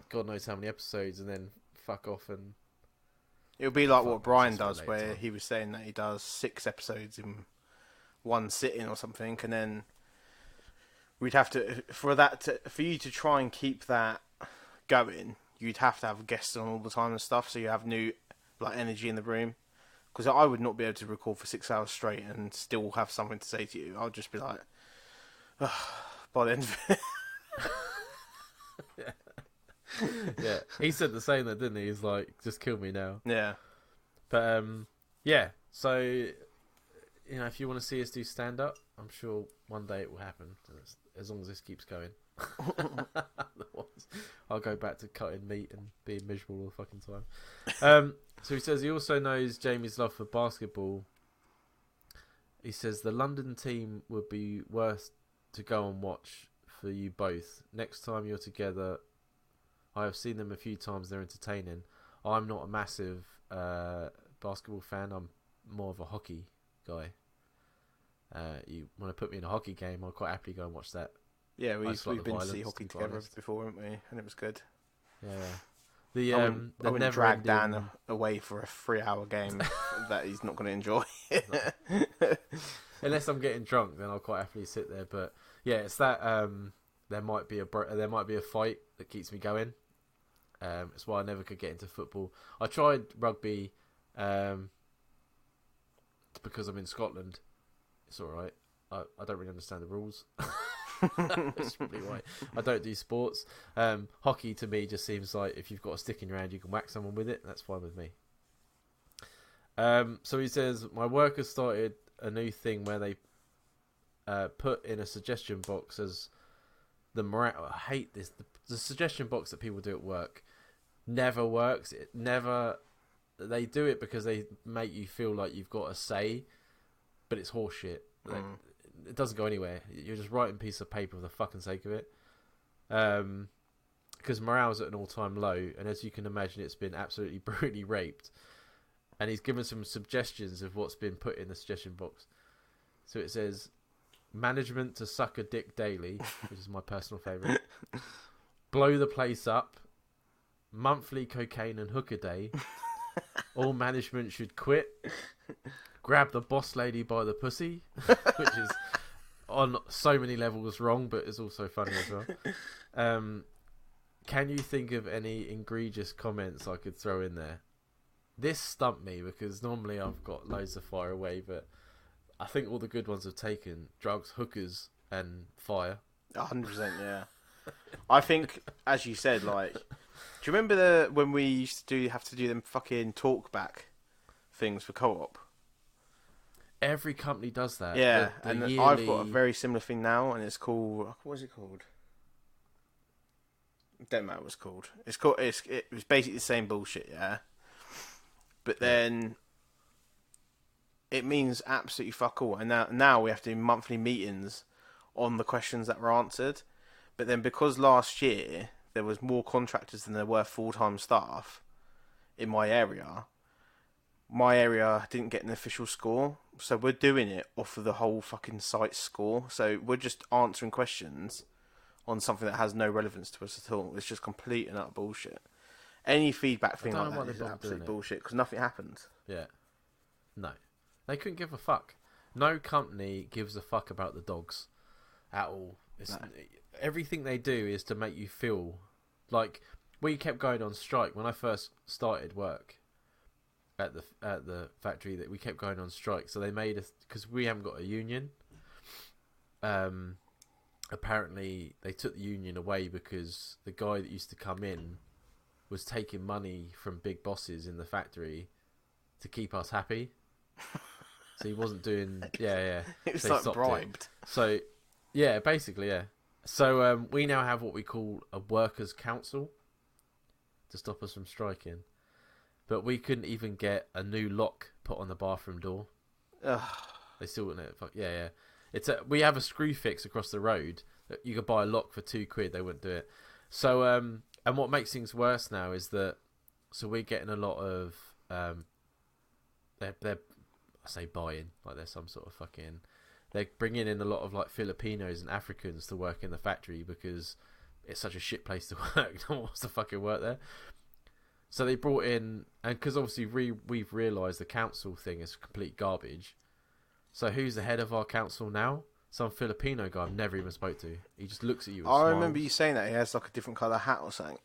God knows how many episodes, and then fuck off and It would be like Fuck, what Brian that's does, just where later. he was saying that he does 6 episodes in one sitting or something, and then we'd have to for you to try and keep that going, you'd have to have guests on all the time and stuff, so you have new like energy in the room. Because I would not be able to record for 6 hours straight and still have something to say to you. I'll just be like, by the end of it. yeah. He said the same, though, didn't he? He's like, just kill me now. Yeah. But yeah. So if you want to see us do stand up, I'm sure one day it will happen. As long as this keeps going. Otherwise, I'll go back to cutting meat and being miserable all the fucking time. So he says he also knows Jamie's love for basketball. He says the London team would be worth to go and watch for you both. Next time you're together, I have seen them a few times. They're entertaining. I'm not a massive basketball fan. I'm more of a hockey guy. You want to put me in a hockey game, I'll quite happily go and watch that. Yeah, I just like we've the been to see violence, hockey to be together honest. before, haven't we? And it was good. Yeah. I wouldn't never drag Dan away for a 3-hour game that he's not going to enjoy. Unless I'm getting drunk, then I'll quite happily sit there. But yeah, it's that there might be a fight that keeps me going. It's why I never could get into football. I tried rugby because I'm in Scotland. It's all right. I don't really understand the rules. That's probably why I don't do sports. Hockey to me just seems like if you've got a stick in your hand, you can whack someone with it. That's fine with me. So he says, my work has started a new thing where they put in a suggestion box as I hate this. The suggestion box that people do at work never works. They do it because they make you feel like you've got a say, but it's horseshit. It doesn't go anywhere. You're just writing a piece of paper for the fucking sake of it. Because morale's at an all-time low, and as you can imagine, it's been absolutely brutally raped. And he's given some suggestions of what's been put in the suggestion box. So it says, management to suck a dick daily, which is my personal favourite. Blow the place up. Monthly cocaine and hooker day. All management should quit. Grab the boss lady by the pussy, which is on so many levels wrong, but is also funny as well. Can you think of any egregious comments I could throw in there? This stumped me because normally I've got loads to fire away, but I think all the good ones have taken drugs, hookers, and fire. 100%, yeah. I think, as you said, like, do you remember when we used to have to do them fucking talk back things for co-op? Every company does that. Yeah, The and yearly... I've got a very similar thing now, and it's called, what is it called? Don't matter what it's called. It was basically the same bullshit, yeah. But then it means absolutely fuck all. And now we have to do monthly meetings on the questions that were answered. But then because last year there was more contractors than there were full-time staff in my area didn't get an official score. So we're doing it off of the whole fucking site's score. So we're just answering questions on something that has no relevance to us at all. It's just complete and utter bullshit. Any feedback thing like that is absolute bullshit because nothing happens. Yeah. No. They couldn't give a fuck. No company gives a fuck about the dogs at all. Everything they do is to make you feel like. We kept going on strike when I first started work at the factory. That we kept going on strike, so they made us, because we haven't got a union. Apparently they took the union away because the guy that used to come in was taking money from big bosses in the factory to keep us happy. So he wasn't doing. Yeah. It's They like stopped bribed. it. So yeah, basically, yeah. So we now have what we call a workers' council to stop us from striking, but we couldn't even get a new lock put on the bathroom door. Ugh. They still wouldn't. Yeah. We have a screw fix across the road that you could buy a lock for £2. They wouldn't do it. So and what makes things worse now is that we're getting a lot of they're I say buying like they're some sort of fucking. They're bringing in a lot of like Filipinos and Africans to work in the factory because it's such a shit place to work. No one wants to fucking work there. So they brought in, and because obviously we've realised the council thing is complete garbage. So who's the head of our council now? Some Filipino guy I've never even spoke to. He just looks at you and smiles. remember you saying that he has like a different colour hat or something.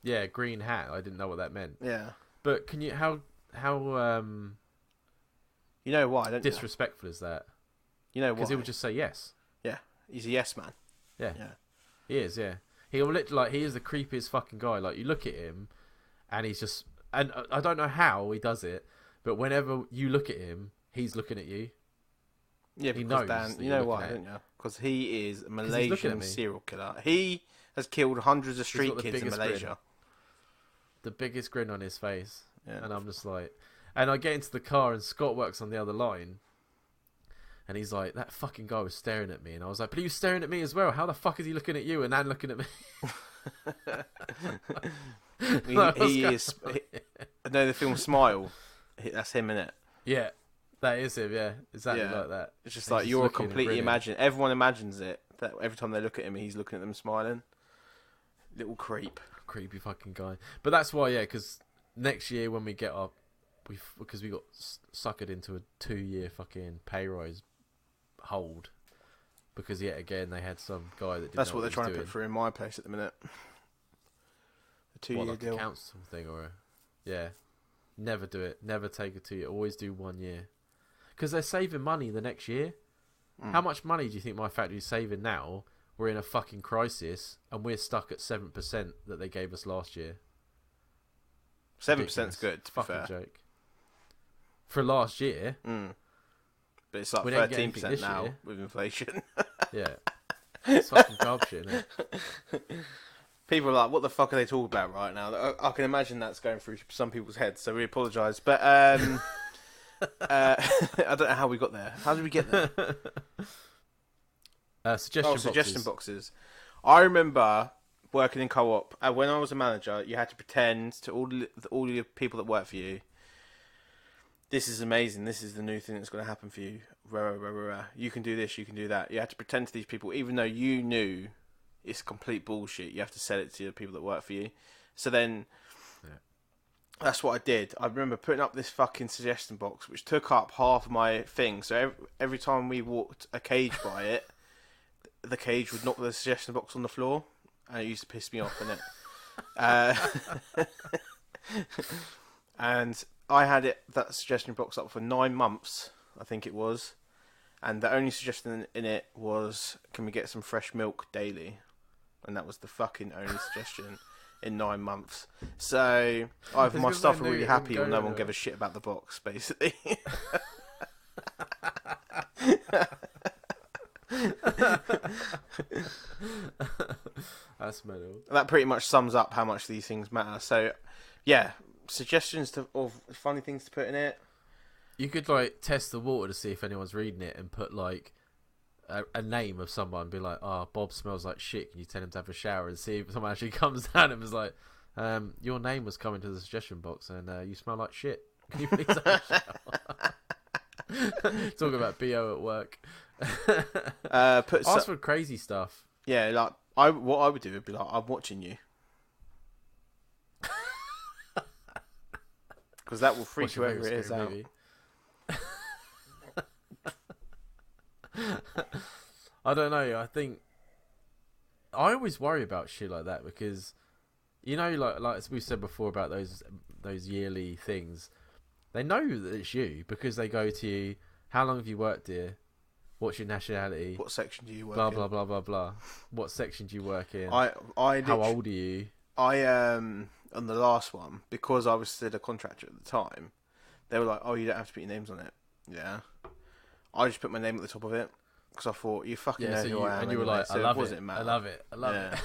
Yeah, green hat. I didn't know what that meant. Yeah. But can you how you know why, don't disrespectful is that? you? You know why? Because he would just say yes. Yeah. He's a yes man. Yeah. Yeah. He is, yeah. He'll literally, he is the creepiest fucking guy. Like, you look at him, and he's just, and I don't know how he does it, but whenever you look at him, he's looking at you. Yeah, He because knows Dan, that you you're know looking why, at don't him. you? Because he is a looking at Malaysian me. serial killer. He has killed hundreds of He's got street the kids in biggest Malaysia. grin. The biggest grin on his face. Yeah. And I'm just like, and I get into the car, and Scott works on the other line, and he's like, that fucking guy was staring at me, and I was like, but he was staring at me as well. How the fuck is he looking at you and then looking at me? he is. No, the film Smile. That's him, innit? Yeah, that is him. Yeah, exactly Yeah. like that. It's just He's like just you're looking and completely grinning. imagine. Everyone imagines it. That every time they look at him, he's looking at them smiling. Little creep. Creepy fucking guy. But that's why, yeah, because next year when we get up, because we got suckered into a 2-year fucking pay rise hold. Because yet again they had some guy that didn't That's know what they're he was trying to doing. put through in my place at the minute. A 2-year Like deal. a council thing yeah. Never do it. Never take a 2 year. Always do 1 year. Because they're saving money the next year. How much money do you think my factory's saving now? We're in a fucking crisis and we're stuck at 7% that they gave us last year. 7%'s good, to be Fucking fair. joke. For last year. But it's like We don't get anything 13% this now year. with inflation. Yeah. It's fucking garbage, isn't it? People are like, what the fuck are they talking about right now? I can imagine that's going through some people's heads, so we apologise. But I don't know how we got there. How did we get there? Suggestion boxes. I remember working in co-op. When I was a manager, you had to pretend to all the people that work for you, this is amazing, this is the new thing that's going to happen for you. You can do this, you can do that. You had to pretend to these people, even though you knew it's complete bullshit. You have to sell it to the people that work for you. So then, that's what I did. I remember putting up this fucking suggestion box, which took up half of my thing. So every time we walked a cage by it, the cage would knock the suggestion box on the floor, and it used to piss me off, innit? And I had that suggestion box up for 9 months, I think it was, and the only suggestion in it was, can we get some fresh milk daily? And that was the fucking only suggestion in 9 months. So either my staff were really happy or no one gave a shit about the box, basically. That's mental. That pretty much sums up how much these things matter. So, yeah, suggestions of funny things to put in it. You could like test the water to see if anyone's reading it and put like a name of someone, be like, "Oh, Bob smells like shit. Can you tell him to have a shower?" And see if someone actually comes down and was like, "Your name was coming to the suggestion box, and you smell like shit. Can you please have a shower?" Talking about BO at work. Ask for crazy stuff. Yeah, like what I would do would be like, I'm watching you, because that will freak whoever it is out. I don't know. I think I always worry about shit like that because like as we said before about those yearly things, they know that it's you because they go to you. How long have you worked here? What's your nationality? What section do you work blah, in? Blah blah blah blah blah. What section do you work in? How old are you? On the last one, because I was still a contractor at the time, they were like, "Oh, you don't have to put your names on it." Yeah, I just put my name at the top of it because I thought you fucking know who I am. And you were anyway, like, so "I love it it. doesn't matter. I love it. I love it."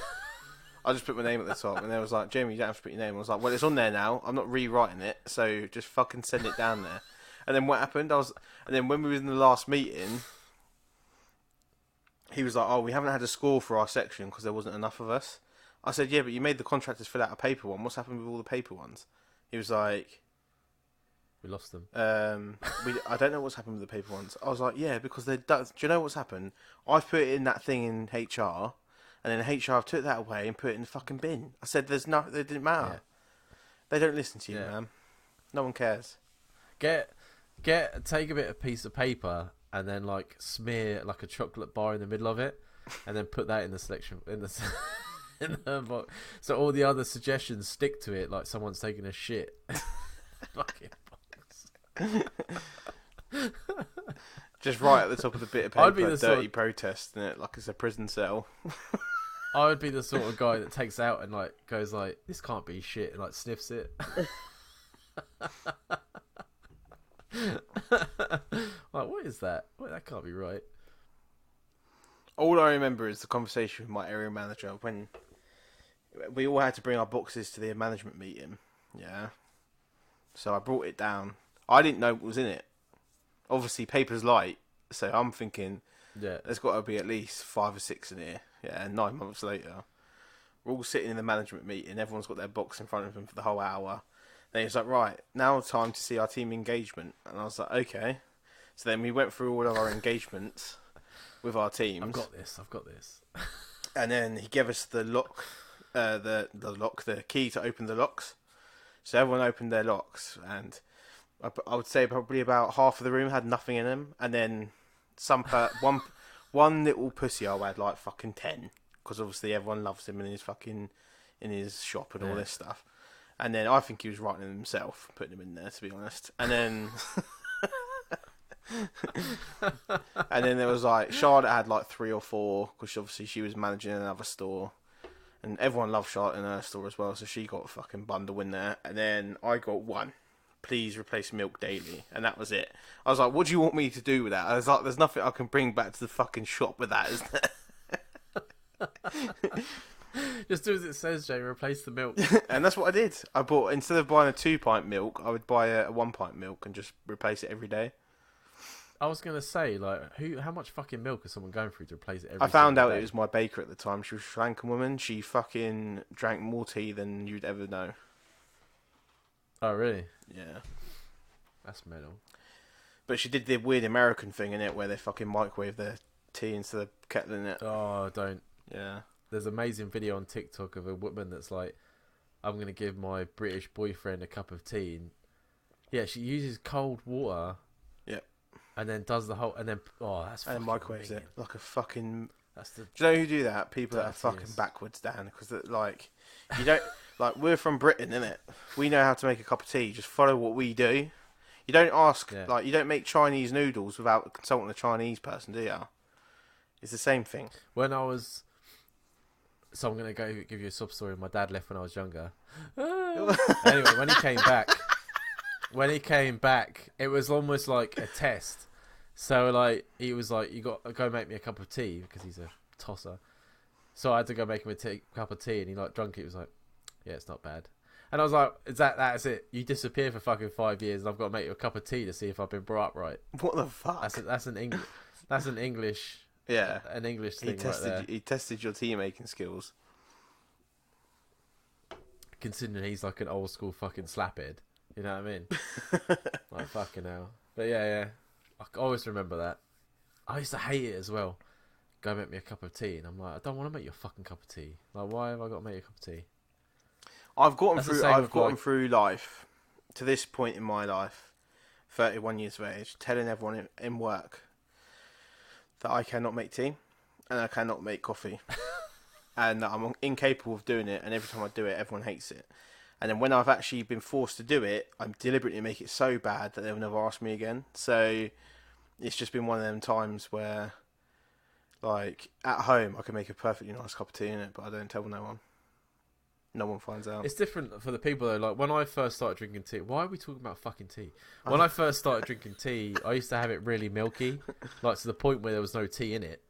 I just put my name at the top, and they was like, "Jamie, you don't have to put your name." I was like, "Well, it's on there now. I'm not rewriting it, so just fucking send it down there." And then what happened? And then when we were in the last meeting, he was like, "Oh, we haven't had a score for our section because there wasn't enough of us." I said, "Yeah, but you made the contractors fill out a paper one. What's happened with all the paper ones?" He was like, We lost them. I don't know what's happened with the paper ones. I was like, "Yeah, because they do you know what's happened? I've put it in that thing in HR, and then HR have took that away and put it in the fucking bin." I said, "They didn't matter. Yeah. They don't listen to you, man. No one cares." Take a piece of paper and then like smear like a chocolate bar in the middle of it, and then put that in the selection in the box, so all the other suggestions stick to it like someone's taking a shit. Fucking box. Just right at the top of the bit of paper, dirty protest, and it like it's a prison cell. I would be the sort of guy that takes out and like goes like, "This can't be shit," and like sniffs it. Like, what is that? Well, that can't be right. All I remember is the conversation with my area manager when we all had to bring our boxes to the management meeting. Yeah. So I brought it down. I didn't know what was in it. Obviously, paper's light, so I'm thinking, there's got to be at least 5 or 6 in here. Yeah, 9 months later, we're all sitting in the management meeting. Everyone's got their box in front of them for the whole hour. Then he's like, "Right, now time to see our team engagement." And I was like, "Okay." So then we went through all of our engagements with our teams. I've got this. And then he gave us the lock, the key to open the locks. So everyone opened their locks, and I would say probably about half of the room had nothing in them, and then one little pussy had like fucking 10, because obviously everyone loves him in his shop and all this stuff. And then I think he was writing them himself, putting them in there, to be honest. And then and then there was like Charlotte had like 3 or 4, because obviously she was managing another store. And everyone loved Charlotte in her store as well, so she got a fucking bundle in there. And then I got 1. Please replace milk daily. And that was it. I was like, "What do you want me to do with that?" I was like, "There's nothing I can bring back to the fucking shop with that, is there?" Just do as it says, Jay. Replace the milk. And that's what I did. I bought, instead of buying a 2-pint milk, I would buy a 1-pint milk and just replace it every day. I was gonna say, like, how much fucking milk is someone going through to replace it every day? I found out it was my baker at the time. She was a Sri Lankan woman. She fucking drank more tea than you'd ever know. Oh, really? Yeah. That's mental. But she did the weird American thing in it, where they fucking microwave their tea into the kettle in it. Oh, don't. Yeah. There's an amazing video on TikTok of a woman that's like, "I'm going to give my British boyfriend a cup of tea." And yeah, she uses cold water. Yep. And then does the whole, and then that's and fucking microwaves minging. it like a fucking. That's the. Do you know who do that? People that are fucking backwards, Dan. Because like, you don't like, we're from Britain, innit? We know how to make a cup of tea. Just follow what we do. You don't ask like, you don't make Chinese noodles without consulting a Chinese person, do you? It's the same thing. So I'm going to give you a sob story. My dad left when I was younger. Anyway, when he came back, it was almost like a test. So like, he was like, "You got to go make me a cup of tea," because he's a tosser. So I had to go make him a cup of tea, and he like drunk it. He was like, "Yeah, it's not bad." And I was like, that's it? You disappear for fucking 5 years, and I've got to make you a cup of tea to see if I've been brought up right. What the fuck? That's an English. Yeah, an English thing. He tested your tea making skills. Considering he's like an old school fucking slaphead, you know what I mean? Like, fucking hell. But yeah, I always remember that. I used to hate it as well. Go make me a cup of tea, and I'm like, I don't want to make you a fucking cup of tea. Like, why have I got to make you a cup of tea? I've gotten through life to this point in my life, 31 years of age, telling everyone in work that I cannot make tea and I cannot make coffee. And I'm incapable of doing it, and every time I do it, everyone hates it. And then when I've actually been forced to do it, I deliberately make it so bad that they'll never ask me again. So it's just been one of them times where, like, at home, I can make a perfectly nice cup of tea in it, but I don't tell no one. No one finds out. It's different for the people though. Like when I first started drinking tea, why are we talking about fucking tea? When I first started drinking tea, I used to have it really milky, like to the point where there was no tea in it.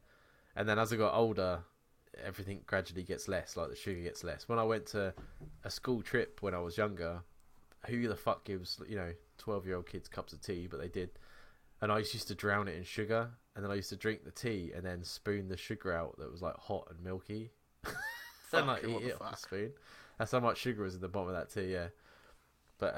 And then as I got older, everything gradually gets less, like the sugar gets less. When I went to a school trip when I was younger, who the fuck gives 12-year-old kids cups of tea? But they did, and I used to drown it in sugar, and then I used to drink the tea and then spoon the sugar out that was like hot and milky, and like eat it off the spoon. That's how much sugar was in the bottom of that tea. Yeah, but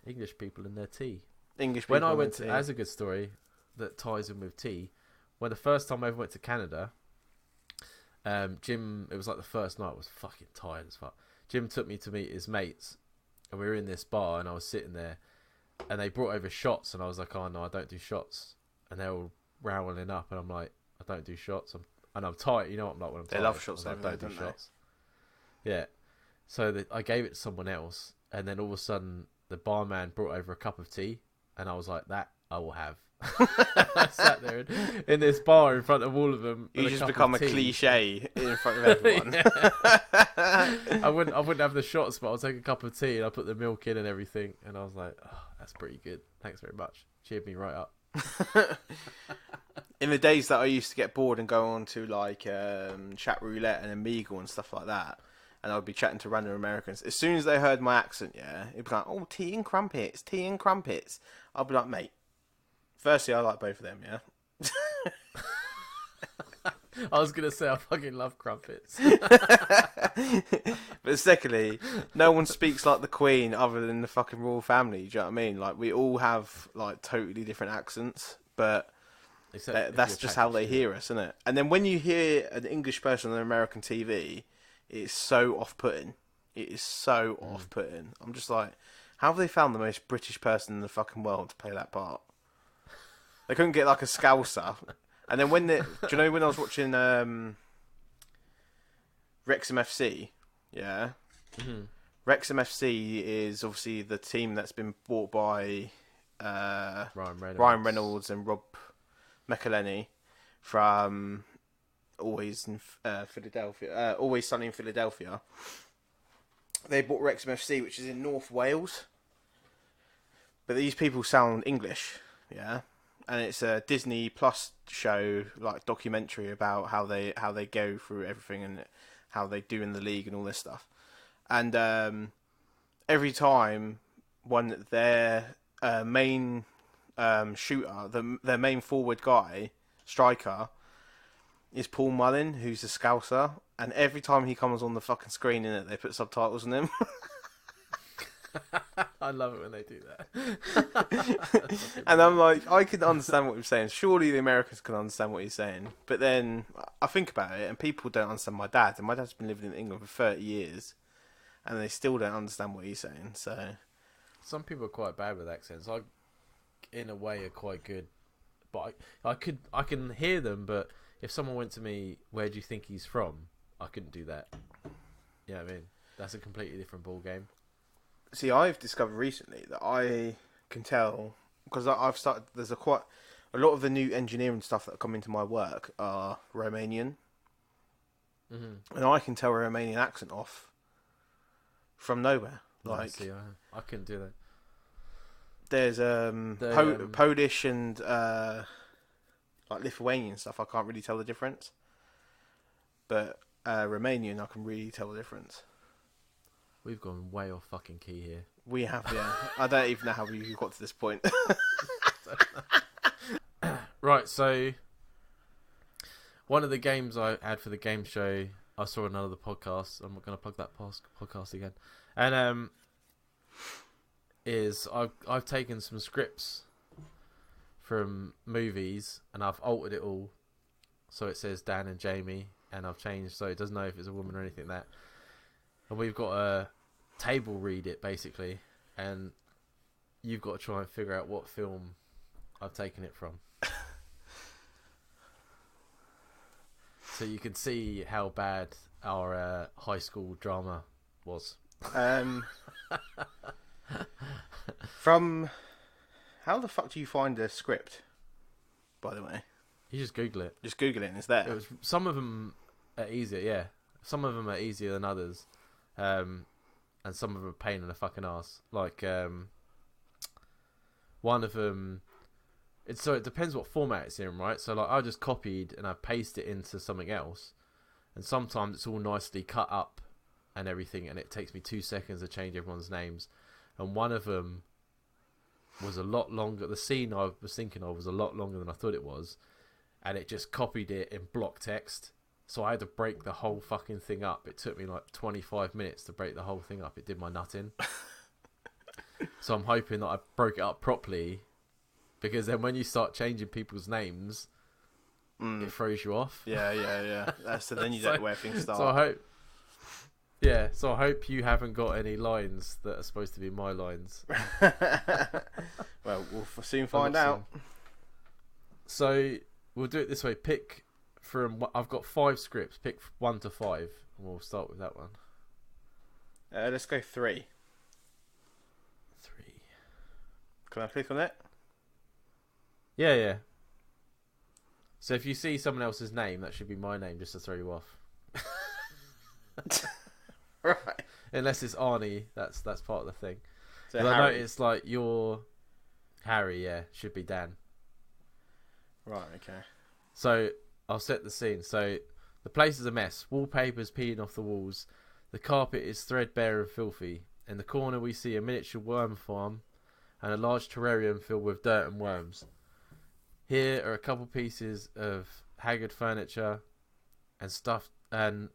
English people and their tea. English people. When I went to, as a good story that ties in with tea, when the first time I ever went to Canada. Jim, it was like the first night. I was fucking tired as fuck. Jim took me to meet his mates, and we were in this bar, and I was sitting there, and they brought over shots, and I was like, "Oh no, I don't do shots." And they were roweling up, and I'm like, "I don't do shots." I'm tired. You know what I'm like when I'm tired. They love shots. I don't do shots. Yeah. So I gave it to someone else, and then all of a sudden, the barman brought over a cup of tea, and I was like, "That I will have." I sat there in this bar in front of all of them. You just become a cliche in front of everyone. I wouldn't have the shots, but I'll take a cup of tea and I put the milk in and everything. And I was like, oh, that's pretty good. Thanks very much. Cheered me right up. In the days that I used to get bored and go on to like chat roulette and Omegle and stuff like that, and I would be chatting to random Americans. As soon as they heard my accent, it'd be like, "Oh, tea and crumpets, tea and crumpets." I'll be like, "Mate, firstly, I like both of them, yeah." I was going to say I fucking love crumpets. But secondly, no one speaks like the Queen other than the fucking royal family. Do you know what I mean? Like, we all have, like, totally different accents, but that's just how they hear us, isn't it? And then when you hear an English person on American TV, it's so off-putting. It is so off-putting. I'm just like, how have they found the most British person in the fucking world to play that part? They couldn't get like a Scouser. And then do you know when I was watching Wrexham FC? Yeah. Mm-hmm. Wrexham FC is obviously the team that's been bought by Ryan Reynolds and Rob McElhenney from Always in Philadelphia. Always Sunny in Philadelphia. They bought Wrexham FC, which is in North Wales. But these people sound English, yeah. And it's a Disney Plus show, like documentary about how they go through everything and how they do in the league and all this stuff. And every time their main shooter, their main forward guy, striker, is Paul Mullin, who's a Scouser. And every time he comes on the fucking screen in it, they put subtitles on him. I love it when they do that. And I'm like, I can understand what you're saying. Surely the Americans can understand what you're saying. But then I think about it, and people don't understand my dad. And my dad's been living in England for 30 years, and they still don't understand what he's saying. So some people are quite bad with accents. I, in a way, are quite good. But I can hear them. But if someone went to me, "Where do you think he's from?" I couldn't do that. You know what I mean? That's a completely different ball game. See, I've discovered recently that I can tell, because I've started. There's quite a lot of the new engineering stuff that come into my work are Romanian, and I can tell a Romanian accent off from nowhere. Like, see, I couldn't do that. There's Polish and like Lithuanian stuff. I can't really tell the difference, but Romanian I can really tell the difference. We've gone way off fucking key here. We have, yeah. I don't even know how we got to this point. Right, so one of the games I had for the game show, I saw another podcast. I'm not going to plug that podcast again. And is I've taken some scripts from movies and I've altered it all so it says Dan and Jamie, and I've changed so it doesn't know if it's a woman or anything like that. And we've got a table read it, basically. And you've got to try and figure out what film I've taken it from. so you can see how bad our high school drama was. From how the fuck do you find a script? By the way, You just Google it. just Google it and it's there. Some of them are easier, yeah. Some of them are easier than others, and some of them are a pain in the fucking ass. Like one of them, it depends what format it's in, right? So like I just copied and I pasted it into something else, and sometimes it's all nicely cut up and everything, and it takes me 2 seconds to change everyone's names. And one of them was a lot longer. The scene I was thinking of was a lot longer than I thought it was, and it just copied it in block text. So I had to break the whole fucking thing up. It took me like 25 minutes to break the whole thing up. It did my nut in. So I'm hoping that I broke it up properly, because then when you start changing people's names, it throws you off. Yeah. So then you don't know where things start. So I hope you haven't got any lines that are supposed to be my lines. Well, we'll soon find out. So we'll do it this way. Pick from. I've got 5 scripts. Pick 1 to 5, and we'll start with that one. Let's go 3. 3. Can I click on it? Yeah. So if you see someone else's name, that should be my name, just to throw you off. Right. Unless it's Arnie, that's part of the thing. So I noticed like your Harry, should be Dan. Right. Okay. So I'll set the scene. So the place is a mess. Wallpaper's peeling off the walls. The carpet is threadbare and filthy. In the corner we see a miniature worm farm and a large terrarium filled with dirt and worms. Here are a couple pieces of haggard furniture and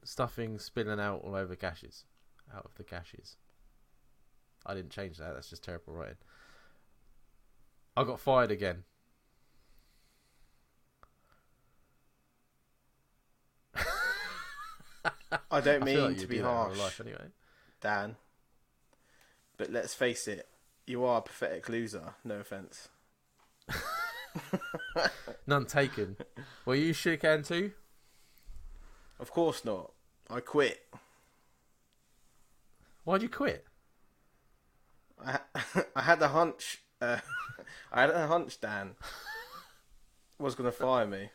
stuffing spilling out all over gashes. Out of the gashes. I didn't change that. That's just terrible writing. I got fired again. I don't I mean like to be harsh, life anyway. Dan, but let's face it, you are a pathetic loser. No offense. None taken. Well, you shook hand too? Of course not. I quit. Why'd you quit? I had a hunch. I had a hunch Dan was going to fire me.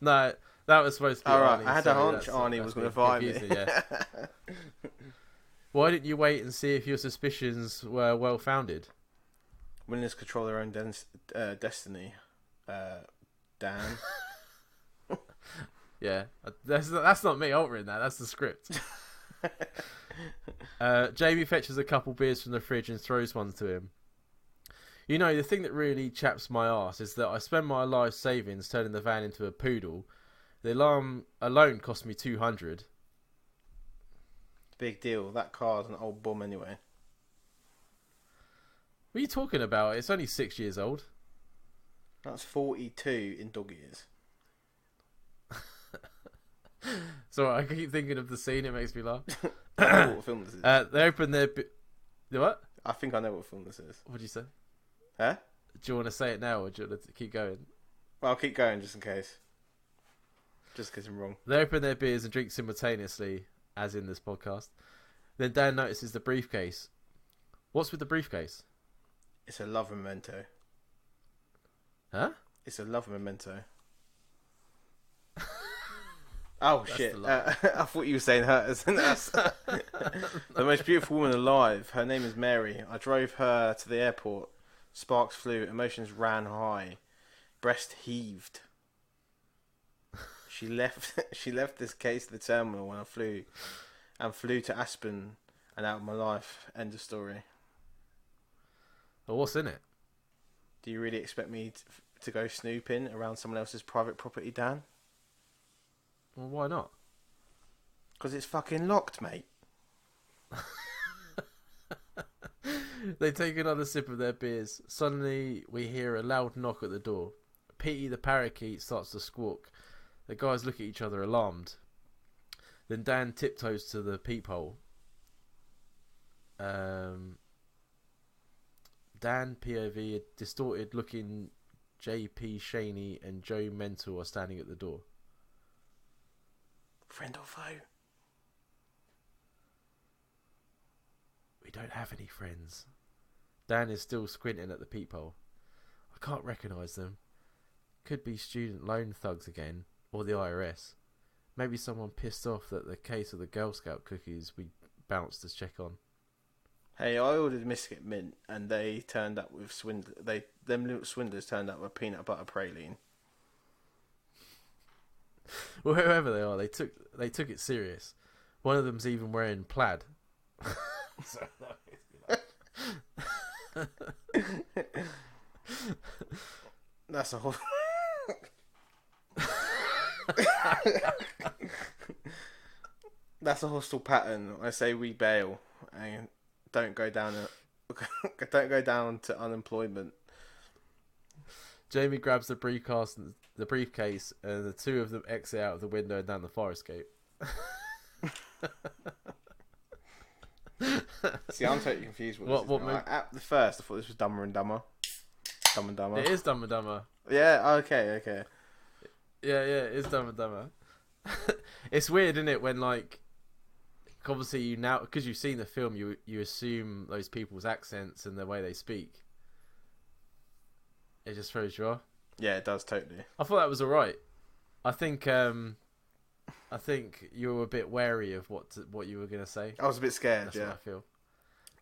No, that was supposed to be All right, Arnie. I had a hunch Arnie was going to fire me. Yeah. Why didn't you wait and see if your suspicions were well founded? Winners control their own destiny. Dan. Yeah, that's not me altering that. That's the script. Jamie fetches a couple beers from the fridge and throws one to him. You know, the thing that really chaps my arse is that I spend my life savings turning the van into a poodle. The alarm alone cost me 200. Big deal. That car's an old bum anyway. What are you talking about? It's only 6 years old. That's 42 in dog years. So I keep thinking of the scene. It makes me laugh. I know what film this is. They open their... What? I think I know what film this is. What'd you say? Huh? Do you want to say it now, or do you want to keep going? Well, I'll keep going just in case. Just in case I'm wrong. They open their beers and drink simultaneously, as in this podcast. Then Dan notices the briefcase. What's with the briefcase? It's a love memento. Huh? It's a love memento. Oh, That's shit. the I thought you were saying hers. The most beautiful woman alive. Her name is Mary. I drove her to the airport. Sparks flew. Emotions ran high. Breast heaved. She left this case at the terminal when I flew to Aspen and out of my life. End of story. But what's in it? Do you really expect me to go snooping around someone else's private property, Dan? Well, why not? Because it's fucking locked, mate. They take another sip of their beers. Suddenly, we hear a loud knock at the door. Petey the parakeet starts to squawk. The guys look at each other alarmed. Then Dan tiptoes to the peephole. Dan POV, a distorted looking JP Shaney and Joe Mental are standing at the door. Friend or foe? We don't have any friends. Dan is still squinting at the peephole. I can't recognise them. Could be student loan thugs again, or the IRS. Maybe someone pissed off at the case of the Girl Scout cookies we bounced to check on. Hey, I ordered Biscuit Mint, and they turned up with them little swindlers turned up with peanut butter praline. Well, whoever they are, they took it serious. One of them's even wearing plaid. So, That's a whole. That's a hostile pattern. I say we bail and don't go down to unemployment. Jamie grabs the briefcase, and the two of them exit out of the window and down the fire escape. See, I'm totally confused. What movie? At the first, I thought this was Dumber and Dumber. Dumb and Dumber. It is Dumb and Dumber. Yeah. Okay. Yeah, it is Dumb and Dumber. It's weird, isn't it, when like, obviously you now, because you've seen the film, you assume those people's accents and the way they speak. It just throws you off. Yeah, it does totally. I thought that was alright. I think you were a bit wary of what you were gonna say. I was a bit scared. That's yeah, what I feel.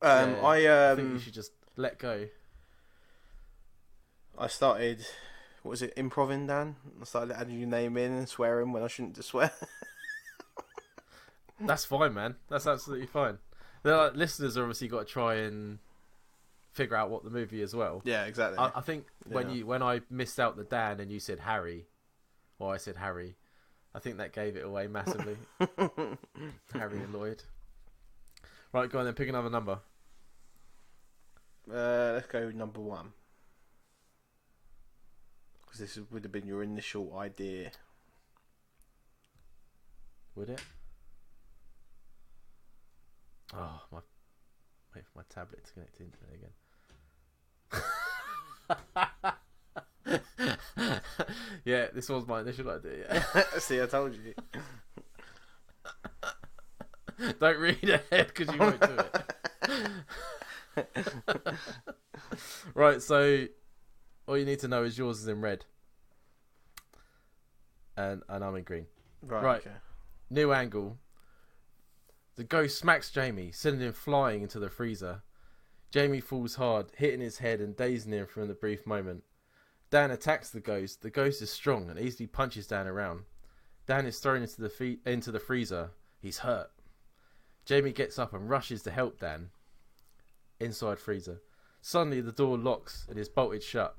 I I think you should just let go. I started, what was it, improving, Dan? I started adding your name in and swearing when I shouldn't just swear. That's fine, man. That's absolutely fine. The listeners obviously got to try and figure out what the movie as well. Yeah, exactly. I think when I missed out the Dan and you said Harry, or I said Harry, I think that gave it away massively. Harry and Lloyd. Right, go on then, pick another number. Let's go number 1. Because this would have been your initial idea. Would it? Oh, wait for my tablet to connect to the internet again. Yeah, this was my initial idea. Yeah. See, I told you. Don't read ahead because you won't do it. Right, so all you need to know is yours is in red, and I'm in green. Right. Okay. New angle. The ghost smacks Jamie, sending him flying into the freezer. Jamie falls hard, hitting his head and dazing him from the brief moment. Dan attacks the ghost. The ghost is strong and easily punches Dan around. Dan is thrown into the freezer. He's hurt. Jamie gets up and rushes to help Dan. Inside freezer. Suddenly the door locks and is bolted shut.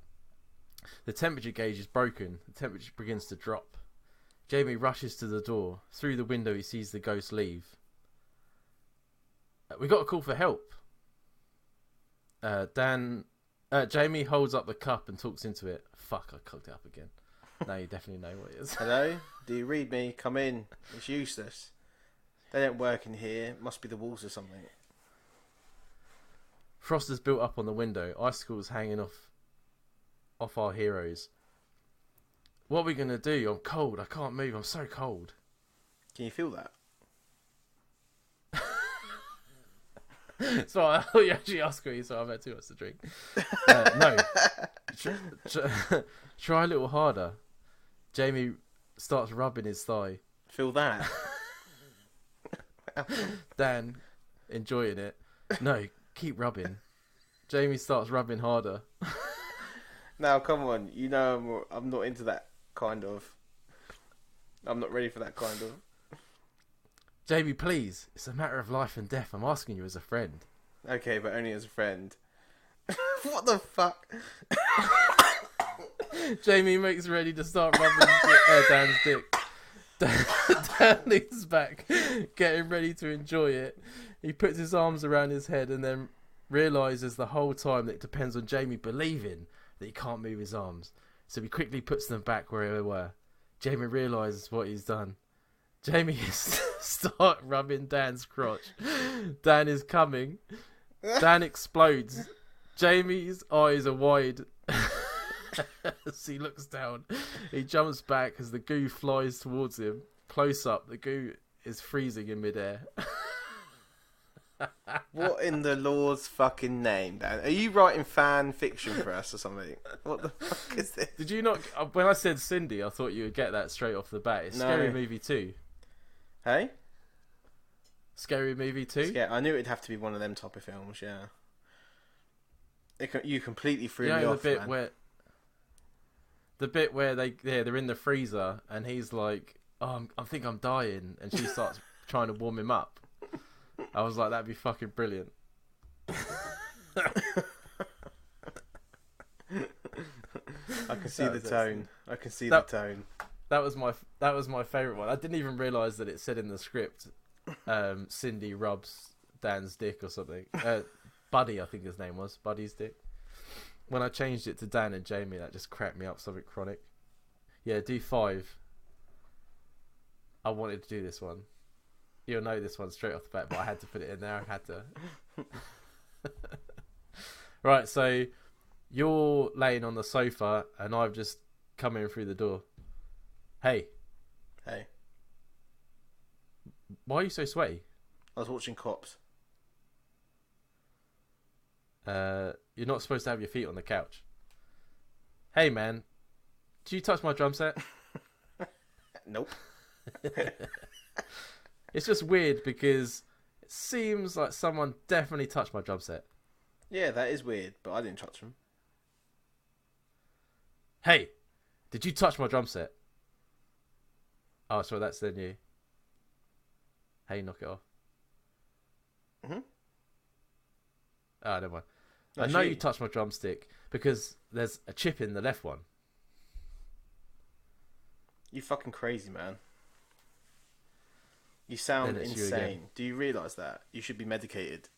The temperature gauge is broken. The temperature begins to drop. Jamie rushes to the door. Through the window he sees the ghost leave. We got a call for help. Jamie holds up the cup and talks into it. Fuck, I cocked it up again. Now you definitely know what it is. Hello? Do you read me? Come in. It's useless. They don't work in here. Must be the walls or something. Frost is built up on the window. Icicles hanging off our heroes. What are we going to do? I'm cold. I can't move. I'm so cold. Can you feel that? So I thought you actually asked me, so I've had too much to drink. No. Try a little harder. Jamie starts rubbing his thigh. Feel that? Dan, enjoying it. No, keep rubbing. Jamie starts rubbing harder. Now, come on. You know I'm not into that kind of... I'm not ready for that kind of... Jamie, please. It's a matter of life and death. I'm asking you as a friend. Okay, but only as a friend. What the fuck? Jamie makes ready to start rubbing Dan's dick. Dan leans back, getting ready to enjoy it. He puts his arms around his head and then realises the whole time that it depends on Jamie believing that he can't move his arms. So he quickly puts them back where they were. Jamie realises what he's done. Jamie start rubbing Dan's crotch. Dan is coming. Dan explodes. Jamie's eyes are wide as he looks down. He jumps back as the goo flies towards him. close up, the goo is freezing in midair. What in the Lord's fucking name, Dan? Are you writing fan fiction for us or something? What the fuck is this? Did you not? When I said Cindy, I thought you would get that straight off the bat. It's No. Scary Movie 2. Hey? Scary Movie 2? Yeah, I knew it'd have to be one of them type of films, yeah. You completely threw You me know off, the bit man. where they're in the freezer and he's like, "Oh, I think I'm dying," and she starts trying to warm him up. I was like, that'd be fucking brilliant. I can see the tone. I can see the tone. That was my favourite one. I didn't even realise that it said in the script, Cindy rubs Dan's dick or something. Buddy, I think his name was. Buddy's dick. When I changed it to Dan and Jamie, that just cracked me up, something chronic. Yeah, do 5. I wanted to do this one. You'll know this one straight off the bat, but I had to put it in there. I had to. Right, so you're laying on the sofa and I've just come in through the door. Hey. Hey. Why are you so sweaty? I was watching Cops. You're not supposed to have your feet on the couch. Hey, man. Did you touch my drum set? Nope. It's just weird because it seems like someone definitely touched my drum set. Yeah, that is weird, but I didn't touch them. Hey, did you touch my drum set? Oh, sorry, that's then you. Hey, knock it off. Oh, never mind. I know you touched my drumstick because there's a chip in the left one. You fucking crazy, man. You sound insane. Do you realise that? You should be medicated.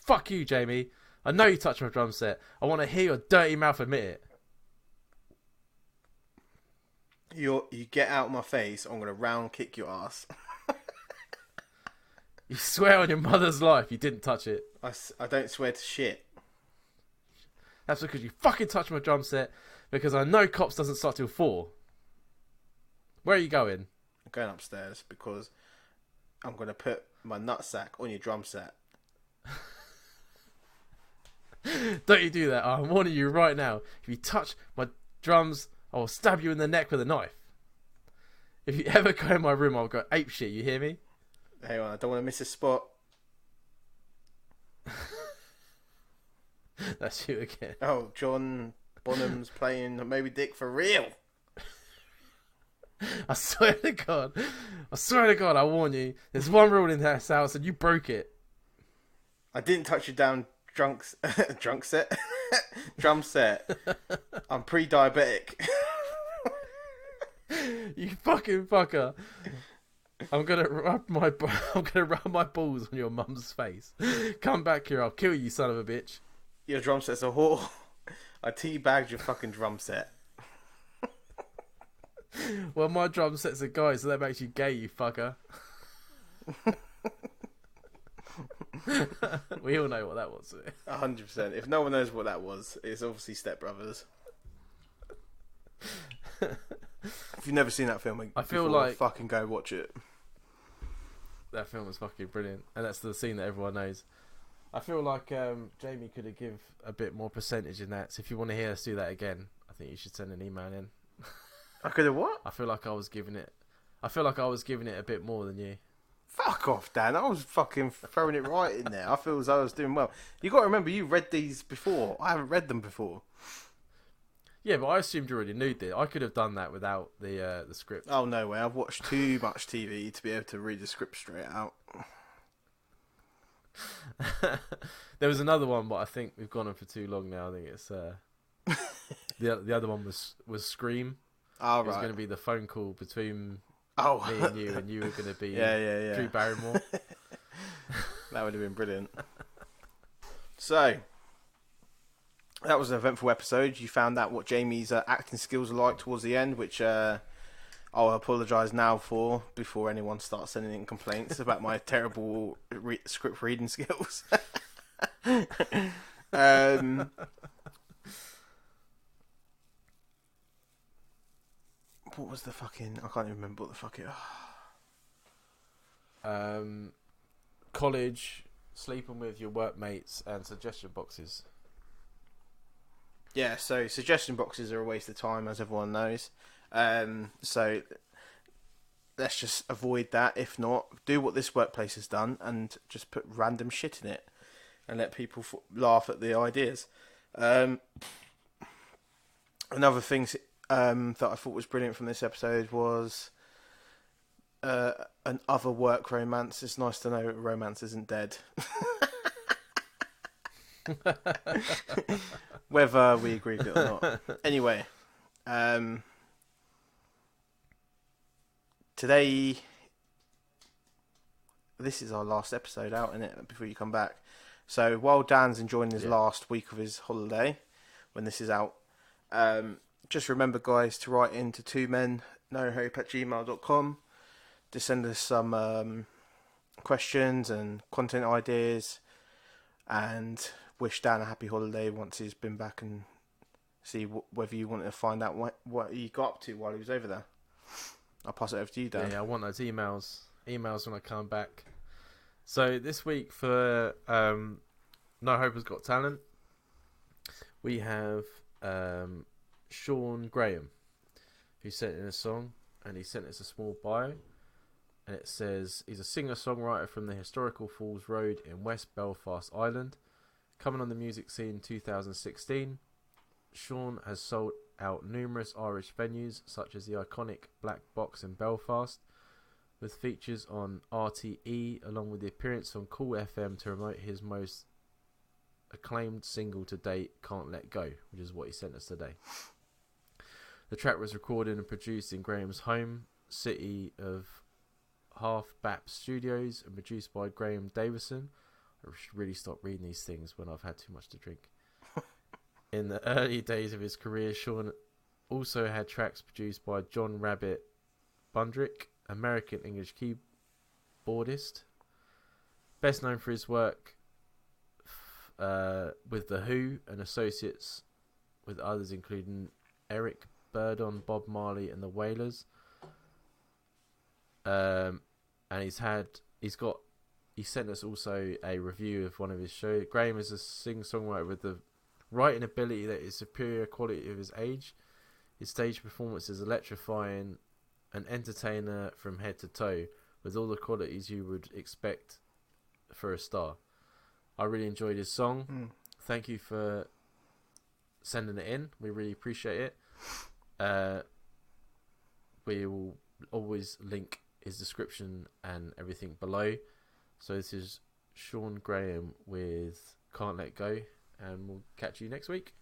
Fuck you, Jamie. I know you touched my drum set. I want to hear your dirty mouth admit it. You get out of my face, I'm going to round kick your ass. You swear on your mother's life you didn't touch it. I don't swear to shit. That's because you fucking touched my drum set, because I know Cops doesn't start till 4. Where are you going? I'm going upstairs because I'm going to put my nutsack on your drum set. Don't you do that. I'm warning you right now. If you touch my drums, I will stab you in the neck with a knife. If you ever go in my room, I'll go ape shit. You hear me? Hang on, I don't want to miss a spot. That's you again. Oh, John Bonham's playing Moby Dick for real. I swear to God, I warn you. There's one rule in this house, and you broke it. I didn't touch your down drum set. I'm pre-diabetic. You fucking fucker. I'm gonna rub my balls on your mum's face. Come back here, I'll kill you, son of a bitch. Your drum set's a whore. I teabagged your fucking drum set. Well, my drum set's a guy, so that makes you gay, you fucker. We all know what that was. 100%. If no one knows what that was, it's obviously Step Brothers. If you've never seen that film, I feel like fucking go watch it. That film was fucking brilliant, and that's the scene that everyone knows. I feel like Jamie could have give a bit more percentage in that. So if you want to hear us do that again, I think you should send an email in. I could have what? I feel like I was giving it a bit more than you. Fuck off, Dan. I was fucking throwing it right in there. I feel as though I was doing well. You got to remember, you read these before. I haven't read them before. Yeah, but I assumed you already knew it. I could have done that without the script. Oh, no way. I've watched too much TV to be able to read the script straight out. There was another one, but I think we've gone on for too long now. I think it's the other one was Scream. Oh, it was right. going to be the phone call between me and you were going to be yeah. Drew Barrymore. That would have been brilliant. So, that was an eventful episode. You found out what Jamie's acting skills are like towards the end, which I'll apologise now for before anyone starts sending in complaints about my terrible script reading skills. what was the fucking? I can't even remember what the fuck it. College, sleeping with your workmates, and suggestion boxes. Yeah, so suggestion boxes are a waste of time, as everyone knows. So let's just avoid that. If not, do what this workplace has done and just put random shit in it and let people laugh at the ideas. Another thing that I thought was brilliant from this episode was an other work romance. It's nice to know romance isn't dead. Whether we agree with it or not. Anyway, today, this is our last episode out, isn't it, before you come back. So while Dan's enjoying his last week of his holiday, when this is out, just remember, guys, to write into 2mennohope@gmail.com to send us some questions and content ideas, and wish Dan a happy holiday once he's been back, and see whether you want to find out what he got up to while he was over there. I'll pass it over to you, Dan. Yeah, I want those emails when I come back. So this week for No Hope Has Got Talent, we have Sean Graham, who sent in a song, and he sent us a small bio, and it says he's a singer-songwriter from the historical Falls Road in West Belfast, Ireland. Coming on the music scene in 2016, Sean has sold out numerous Irish venues, such as the iconic Black Box in Belfast, with features on RTE, along with the appearance on Cool FM to promote his most acclaimed single to date, Can't Let Go, which is what he sent us today. The track was recorded and produced in Graham's home city of Half Bap Studios and produced by Graham Davidson. I should really stop reading these things when I've had too much to drink. In the early days of his career, Sean also had tracks produced by John Rabbit Bundrick, American English keyboardist, best known for his work with The Who and associates with others including Eric Burdon, Bob Marley and The Wailers. And he sent us also a review of one of his shows. Graham is a singer-songwriter with the writing ability that is superior quality of his age. His stage performance is electrifying, an entertainer from head to toe, with all the qualities you would expect for a star. I really enjoyed his song. Thank you for sending it in. We really appreciate it. We will always link his description and everything below. So this is Sean Graham with Can't Let Go, and we'll catch you next week.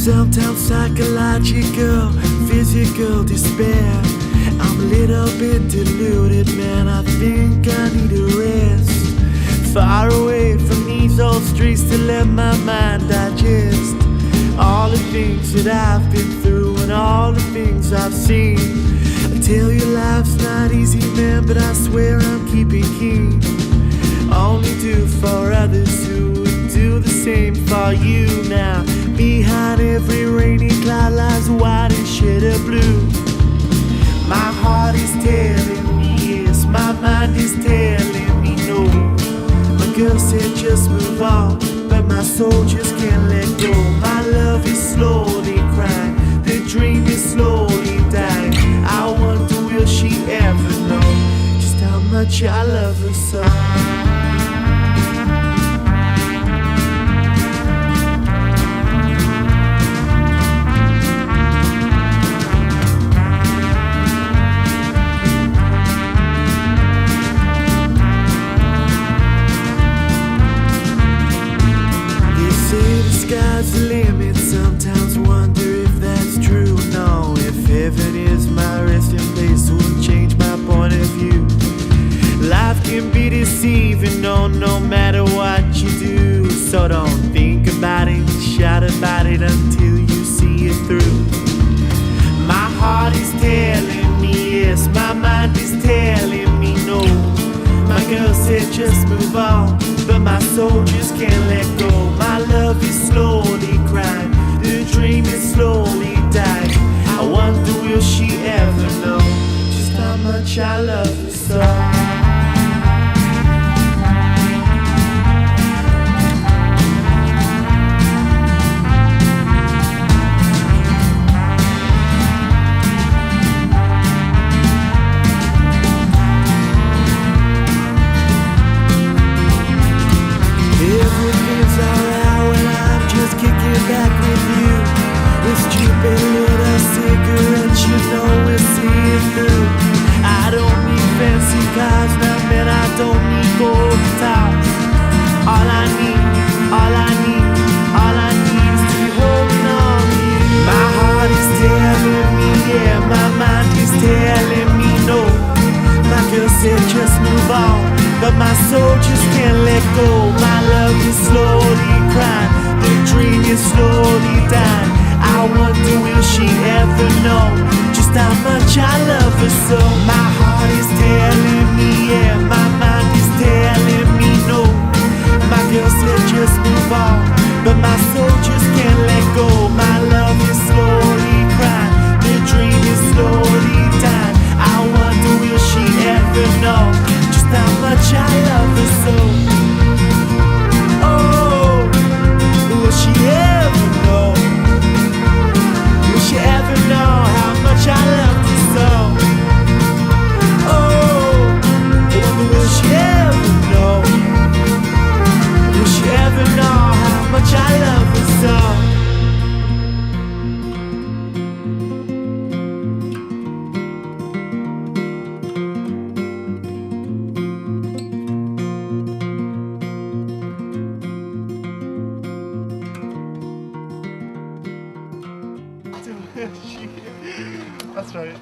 Sometimes psychological, physical despair. I'm a little bit deluded, man. I think I need a rest. Far away from these old streets to let my mind digest all the things that I've been through and all the things I've seen. I tell you life's not easy, man, but I swear I'm keeping keen. Only do for others who would do the same for you now. Behind every rainy cloud lies a white and shade of blue. My heart is telling me yes, my mind is telling me no. My girl said just move on, but my soul just can't let go. My love is slowly crying, the dream is slowly dying. I wonder will she ever know just how much I love her so. So don't think about it, shout about it until you see it through. My heart is telling me yes, my mind is telling me no. My girl said just move on, but my soul just can't let go. My love is slowly crying, the dream is slowly dying. I wonder will she ever know just how much I love her so. Everything's alright when I'm just kicking back with you. With stupid little cigarettes, you know we're seeing through. I don't need fancy cars now, man, I don't need gold guitars. All I need is to be holding on to you. My heart is telling me yeah, my mind is telling me no. My girl said just move on, but my soul just can't let go. My love is slowly crying, the dream is slowly dying. I wonder will she ever know just how much I love her so. My heart is telling me yeah, my mind is telling me no. My girl said just move on, but my soul just can't let go. My love is slowly crying, the dream is slowly dying. I wonder will she ever know just how much I love her so. Oh, will she ever know? Will she ever know how much I love her so? Oh, I wonder will she ever know? Will she ever know how much I love her so? That's right.